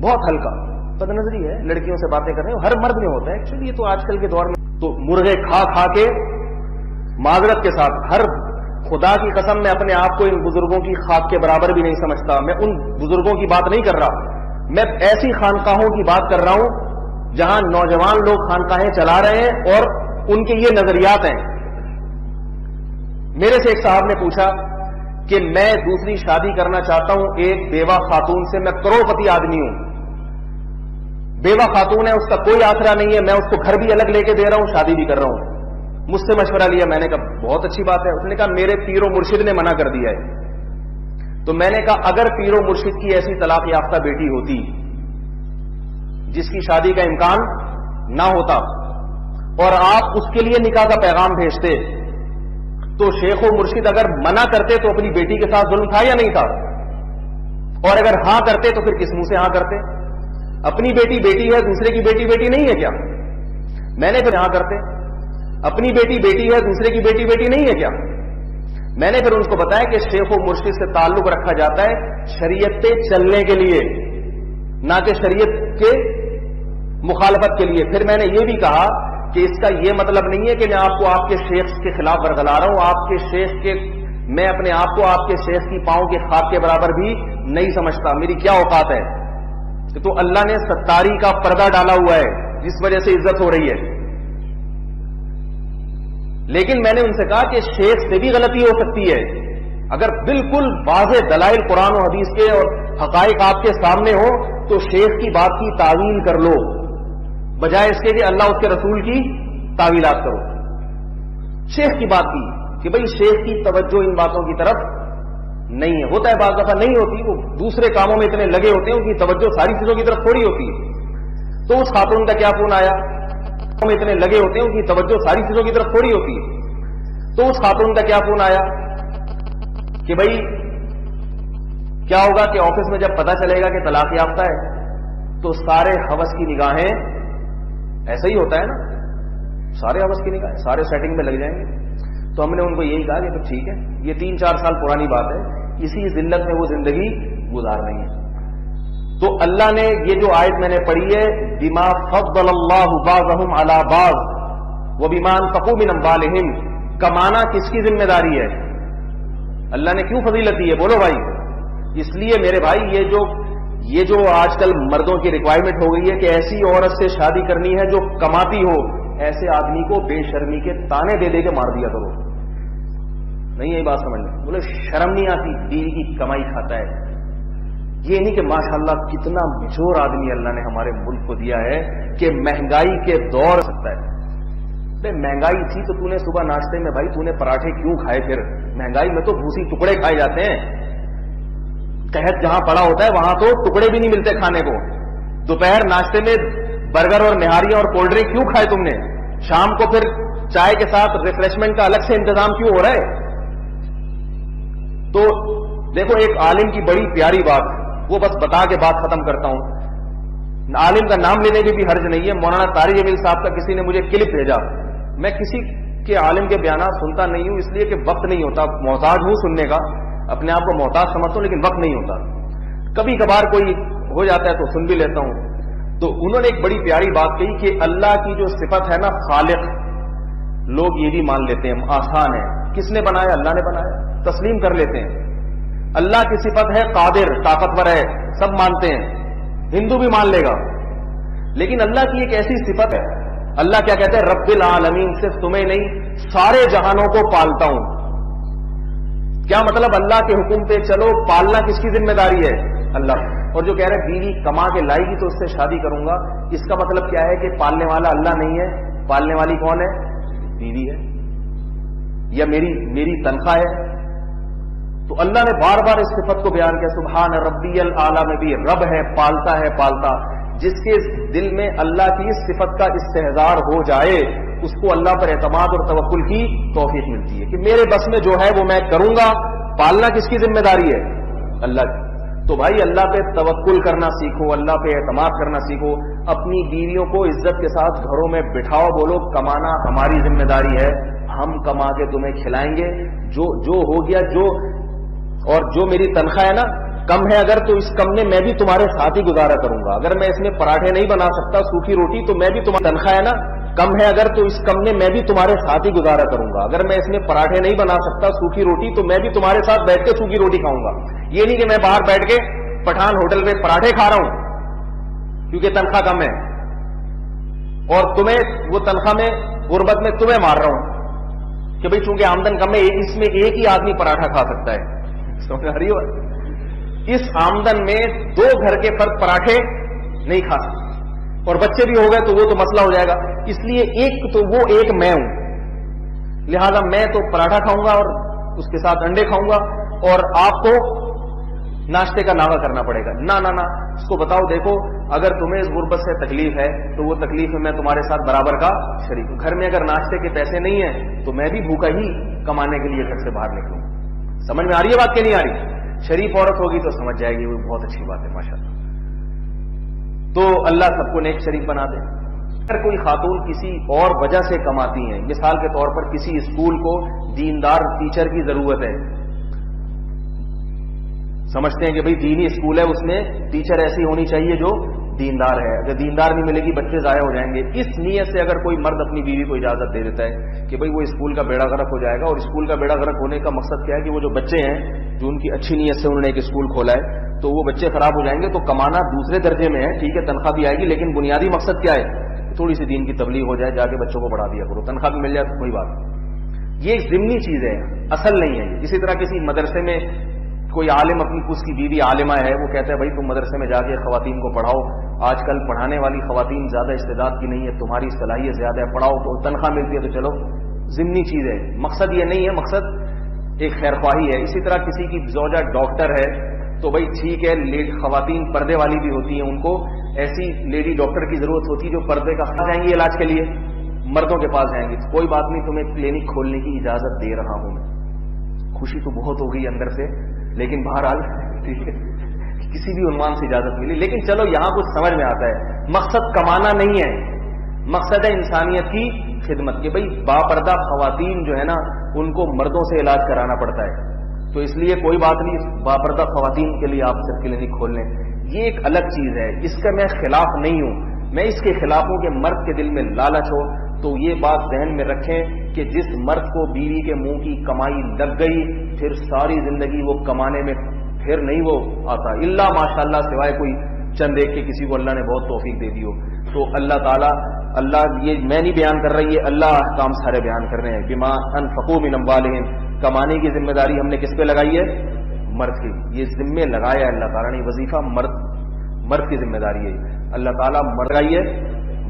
[SPEAKER 2] بہت ہلکا بدنظری ہے, لڑکیوں سے باتیں کر رہے ہیں, ہر مرد میں ہوتا ہے ایکچولی. یہ تو آج کل کے دور میں تو مرغے کھا کھا کے معذرت کے ساتھ, ہر خدا کی قسم میں اپنے آپ کو ان بزرگوں کی خاک کے برابر بھی نہیں سمجھتا. میں ان بزرگوں کی بات نہیں کر رہا, میں ایسی خانقاہوں کی بات کر رہا ہوں جہاں نوجوان لوگ خانقاہیں چلا رہے ہیں اور ان کے یہ نظریات ہیں. میرے سے ایک صاحب نے پوچھا کہ میں دوسری شادی کرنا چاہتا ہوں ایک بیوہ خاتون سے, میں کروڑپتی آدمی ہوں, بیوہ خاتون ہے, اس کا کوئی آسرا نہیں ہے, میں اس کو گھر بھی الگ لے کے دے رہا ہوں, شادی بھی کر رہا ہوں. مجھ سے مشورہ لیا, میں نے کہا بہت اچھی بات ہے. اس نے کہا میرے پیر و مرشد نے منع کر دیا ہے. تو میں نے کہا اگر پیر و مرشد کی ایسی طلاق یافتہ بیٹی ہوتی جس کی شادی کا امکان نہ ہوتا اور آپ اس کے لیے نکاح کا پیغام بھیجتے تو شیخ و مرشد اگر منع کرتے تو اپنی بیٹی کے ساتھ ظلم تھا یا نہیں تھا؟ اور اگر ہاں کرتے تو پھر کس منہ سے ہاں کرتے؟ اپنی بیٹی بیٹی ہے, دوسرے کی بیٹی بیٹی نہیں ہے کیا؟ میں نے پھر ہاں کرتے. اپنی بیٹی بیٹی ہے, دوسرے کی بیٹی بیٹی نہیں ہے کیا؟ میں نے پھر ان کو بتایا کہ شیخ و مرشد سے تعلق رکھا جاتا ہے شریعت پہ چلنے کے لیے, نہ کہ شریعت کے مخالفت کے لیے. پھر میں نے یہ بھی کہا کہ اس کا یہ مطلب نہیں ہے کہ میں آپ کو آپ کے شیخ کے خلاف ورگلا رہا ہوں. آپ کے شیخ کے, میں اپنے آپ کو آپ کے شیخ کی پاؤں کے خاک کے برابر بھی نہیں سمجھتا. میری کیا اوقات ہے؟ تو اللہ نے ستاری کا پردہ ڈالا ہوا ہے جس وجہ سے عزت ہو رہی ہے. لیکن میں نے ان سے کہا کہ شیخ سے بھی غلطی ہو سکتی ہے. اگر بالکل واضح دلائل قرآن و حدیث کے اور حقائق آپ کے سامنے ہو تو شیخ کی بات کی تعویل کر لو, بجائے اس کے کہ اللہ اس کے رسول کی تعویلات کرو. شیخ کی بات کی کہ بھئی شیخ کی توجہ ان باتوں کی طرف نہیں ہے. ہوتا ہے بعض دفعہ نہیں ہوتی, وہ دوسرے کاموں میں اتنے لگے ہوتے ہیں, ان کی توجہ ساری چیزوں کی طرف تھوڑی ہوتی ہے. تو اس خاتون کا کیا فون آیا, میں اتنے لگے ہوتے ہیں, ان کی توجہ ساری چیزوں کی طرف تھوڑی ہوتی ہے. تو اس خاتون کا کیا فون آیا کہ بھائی کیا ہوگا کہ آفس میں جب پتا چلے گا کہ طلاق یافتہ ہے تو سارے ہوس کی نگاہیں، ایسا ہی ہوتا ہے نا، سارے ہوس کی نگاہیں، سارے سیٹنگ میں لگ جائیں گے. تو ہم نے ان کو یہی کہا کہ ٹھیک ہے، یہ 3-4 سال پرانی بات ہے، اسی ذلت میں وہ زندگی گزار رہی ہے. تو اللہ نے یہ جو آیت میں نے پڑھی ہے، بما فضل اللہ بعضهم علی بعض وبما انفقوا من اموالهم، کمانا کس کی ذمہ داری ہے؟ اللہ نے کیوں فضیلت دی ہے؟ بولو بھائی. اس لیے میرے بھائی یہ جو آج کل مردوں کی ریکوائرمنٹ ہو گئی ہے کہ ایسی عورت سے شادی کرنی ہے جو کماتی ہو، ایسے آدمی کو بے شرمی کے تانے دے دے کے مار دیا کرو. نہیں یہی بات سمجھ لیں. بولے شرم نہیں آتی، بیوی کی کمائی کھاتا ہے. یہ نہیں کہ ماشاءاللہ کتنا مچور آدمی اللہ نے ہمارے ملک کو دیا ہے کہ مہنگائی کے دور سکتا ہے. مہنگائی تھی تو نے صبح ناشتے میں بھائی تو نے پراٹھے کیوں کھائے؟ پھر مہنگائی میں تو بھوسی ٹکڑے کھائے جاتے ہیں. قحط جہاں پڑا ہوتا ہے وہاں تو ٹکڑے بھی نہیں ملتے کھانے کو. دوپہر ناشتے میں برگر اور نہاریاں اور کولڈ ڈرنک کیوں کھائے تم نے؟ شام کو پھر چائے کے ساتھ ریفریشمنٹ کا الگ سے انتظام کیوں ہو رہا ہے؟ تو دیکھو ایک عالم کی بڑی پیاری بات، وہ بس بتا کے بات ختم کرتا ہوں. عالم کا نام لینے کی بھی حرج نہیں ہے. مولانا طارق جمیل صاحب کا کسی نے مجھے کلپ بھیجا. میں کسی کے عالم کے بیانات سنتا نہیں ہوں، اس لیے کہ وقت نہیں ہوتا. محتاج ہوں سننے کا، اپنے آپ کو محتاج سمجھتا ہوں، لیکن وقت نہیں ہوتا. کبھی کبھار کوئی ہو جاتا ہے تو سن بھی لیتا ہوں. تو انہوں نے ایک بڑی پیاری بات کہی کہ اللہ کی جو صفت ہے نا خالق، لوگ یہ بھی مان لیتے ہیں آسان ہے. کس نے بنایا؟ اللہ نے بنایا، تسلیم کر لیتے ہیں. اللہ کی صفت ہے قادر، طاقتور ہے، سب مانتے ہیں، ہندو بھی مان لے گا. لیکن اللہ کی ایک ایسی صفت ہے، اللہ کیا کہتے ہیں؟ رب العالمین، صرف تمہیں نہیں سارے جہانوں کو پالتا ہوں. کیا مطلب؟ اللہ کے حکم پہ چلو. پالنا کس کی ذمہ داری ہے؟ اللہ. اور جو کہہ رہے بیوی کما کے لائے گی تو اس سے شادی کروں گا، اس کا مطلب کیا ہے کہ پالنے والا اللہ نہیں ہے، پالنے والی کون ہے؟ بیوی ہے، یا میری تنخواہ ہے. تو اللہ نے بار بار اس صفت کو بیان کیا. سبحان ربی الاعلی میں بھی رب ہے، پالتا ہے، پالتا. جس کے دل میں اللہ کی اس صفت کا استحضار ہو جائے اس کو اللہ پر اعتماد اور توکل کی توفیق ملتی ہے کہ میرے بس میں جو ہے وہ میں کروں گا. پالنا کس کی ذمہ داری ہے؟ اللہ کی. تو بھائی اللہ پہ توکل کرنا سیکھو، اللہ پہ اعتماد کرنا سیکھو. اپنی بیویوں کو عزت کے ساتھ گھروں میں بٹھاؤ، بولو کمانا ہماری ذمہ داری ہے، ہم کما کے تمہیں کھلائیں گے. جو ہو گیا اور جو میری تنخواہ ہے نا کم ہے اگر، تو اس کم میں میں بھی تمہارے ساتھ ہی گزارا کروں گا. اگر میں اس میں پراٹھے نہیں بنا سکتا، سوکھی روٹی، تو میں بھی تمہاری تنخواہ ہے نا کم ہے اگر، تو اس کم میں بھی تمہارے ساتھ ہی گزارا کروں گا. اگر میں اس میں پراٹھے نہیں بنا سکتا، سوکھی روٹی، تو میں بھی تمہارے ساتھ بیٹھ کے سوکھی روٹی کھاؤں گا. یہ نہیں کہ میں باہر بیٹھ کے پٹھان ہوٹل میں پراٹھے کھا رہا ہوں کیونکہ تنخواہ کم ہے، اور تمہیں وہ تنخواہ میں غربت میں تمہیں مار رہا ہوں کہ بھئی چونکہ آمدن کم ہے، اس میں ایک ہی آدمی پراٹھا کھا سکتا ہے. سمجھ آ رہی ہو؟ اس آمدن میں 2 گھر کے فرد پراٹھے نہیں کھا سکتے، اور بچے بھی ہو گئے تو وہ تو مسئلہ ہو جائے گا. اس لیے ایک تو وہ ایک میں ہوں، لہذا میں تو پراٹھا کھاؤں گا اور اس کے ساتھ انڈے کھاؤں گا، اور آپ کو ناشتے کا ناغہ کرنا پڑے گا. نہ اس کو بتاؤ دیکھو اگر تمہیں اس غربت سے تکلیف ہے تو وہ تکلیف میں تمہارے ساتھ برابر کا شریک ہوں. گھر میں اگر ناشتے کے پیسے نہیں ہیں تو میں بھی بھوکا ہی کمانے کے لیے گھر سے باہر نکلوں. سمجھ میں آ رہی ہے بات کہ نہیں آ رہی؟ شریف عورت ہوگی تو سمجھ جائے گی، وہ بہت اچھی بات ہے ماشاءاللہ. تو اللہ سب کو نیک شریف بنا دے. اگر کوئی خاتون کسی اور وجہ سے کماتی ہیں، مثال کے طور پر کسی اسکول کو دیندار ٹیچر کی ضرورت ہے، سمجھتے ہیں کہ بھئی دینی اسکول ہے، اس میں ٹیچر ایسی ہونی چاہیے جو دیندار ہے، اگر دیندار نہیں ملے گی بچے ضائع ہو جائیں گے. اس نیت سے اگر کوئی مرد اپنی بیوی کو اجازت دے دیتا ہے کہ بھئی وہ اسکول کا بیڑا غرق ہو جائے گا، اور اسکول کا بیڑا غرق ہونے کا مقصد کیا ہے کہ وہ جو بچے ہیں جو ان کی اچھی نیت سے انہوں نے ایک اسکول کھولا ہے تو وہ بچے خراب ہو جائیں گے، تو کمانا دوسرے درجے میں ہے، ٹھیک ہے تنخواہ بھی آئے گی، لیکن بنیادی مقصد کیا ہے؟ تھوڑی سی دین کی تبلیغ ہو جائے، جا کے بچوں کو پڑھا دیا کرو، تنخواہ بھی مل جائے تو کوئی بات. یہ ایک ضمنی چیز ہے، اصل نہیں ہے. اسی طرح کسی مدرسے میں کوئی عالم اپنی اس کی بیوی عالمہ ہے، وہ کہتا ہے بھائی تم مدرسے میں جا کے خواتین کو پڑھاؤ، آج کل پڑھانے والی خواتین زیادہ استعداد کی نہیں ہے، تمہاری صلاحیت زیادہ ہے، پڑھاؤ تو تنخواہ ملتی ہے تو چلو. ضمنی چیز ہے، مقصد یہ نہیں ہے، مقصد ایک خیر خواہی ہے. اسی طرح کسی کی زوجہ ڈاکٹر ہے تو بھائی ٹھیک ہے، خواتین پردے والی بھی ہوتی ہیں، ان کو ایسی لیڈی ڈاکٹر کی ضرورت ہوتی ہے جو پردے کا خرچ جائیں گی علاج کے لیے. مردوں کے پاس جائیں گے، کوئی بات نہیں، تمہیں کلینک کھولنے کی اجازت دے رہا ہوں میں. خوشی تو بہت ہو گئی اندر سے، لیکن بہرحال ٹھیک ہے کسی بھی عنوان سے اجازت ملی. لیکن چلو یہاں کچھ سمجھ میں آتا ہے، مقصد کمانا نہیں ہے، مقصد ہے انسانیت کی خدمت. کہ بھئی باپردہ خواتین جو ہے نا ان کو مردوں سے علاج کرانا پڑتا ہے، تو اس لیے کوئی بات نہیں، باپردہ خواتین کے لیے آپ صرف کلینک کھول لیں. یہ ایک الگ چیز ہے، اس کا میں خلاف نہیں ہوں، میں اس کے خلاف ہوں کہ مرد کے دل میں لالچ ہو. تو یہ بات ذہن میں رکھیں کہ جس مرد کو بیوی کے منہ کی کمائی لگ گئی پھر ساری زندگی وہ کمانے میں پھر نہیں وہ آتا، الا ماشاءاللہ سوائے کوئی چند ایک کے کسی کو اللہ نے بہت توفیق دے دی ہو. تو اللہ تعالیٰ، اللہ یہ میں نہیں بیان کر رہی ہے، اللہ احکام سارے بیان کر رہے ہیں. بما انفقوا من اموالہم، کمانے کی ذمہ داری ہم نے کس پہ لگائی ہے؟ مرد کی. یہ ذمہ لگایا ہے اللہ تعالیٰ نے، وظیفہ مرد کی ذمہ داری ہے. اللہ تعالیٰ مرد لگائی ہے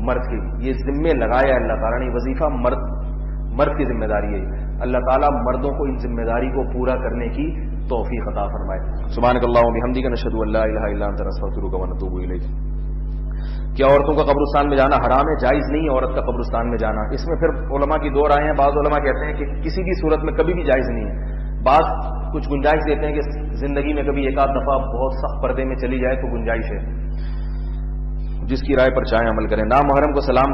[SPEAKER 2] مرد کی، یہ ذمہ لگایا ہے اللہ تعالیٰ نے، وظیفہ مرد کی ذمہ داری ہے. اللہ تعالیٰ مردوں کو ان ذمہ داری کو پورا کرنے کی توفیق عطا فرمائے. سبحانک اللہم و بحمدک، نشہد ان لا الہ الا انت، نستغفرک و نتوب الیک. کیا عورتوں کا قبرستان میں جانا حرام ہے؟ جائز نہیں ہے عورت کا قبرستان میں جانا. اس میں پھر علماء کی دو رائے ہیں. بعض علماء کہتے ہیں کہ کسی بھی صورت میں کبھی بھی جائز نہیں ہے، بعض کچھ گنجائش دیتے ہیں کہ زندگی میں کبھی ایک آدھ دفعہ بہت سخت پردے میں چلی جائے تو گنجائش ہے. جس کی رائے پر چاہیں عمل کریں. نامحرم کو سلام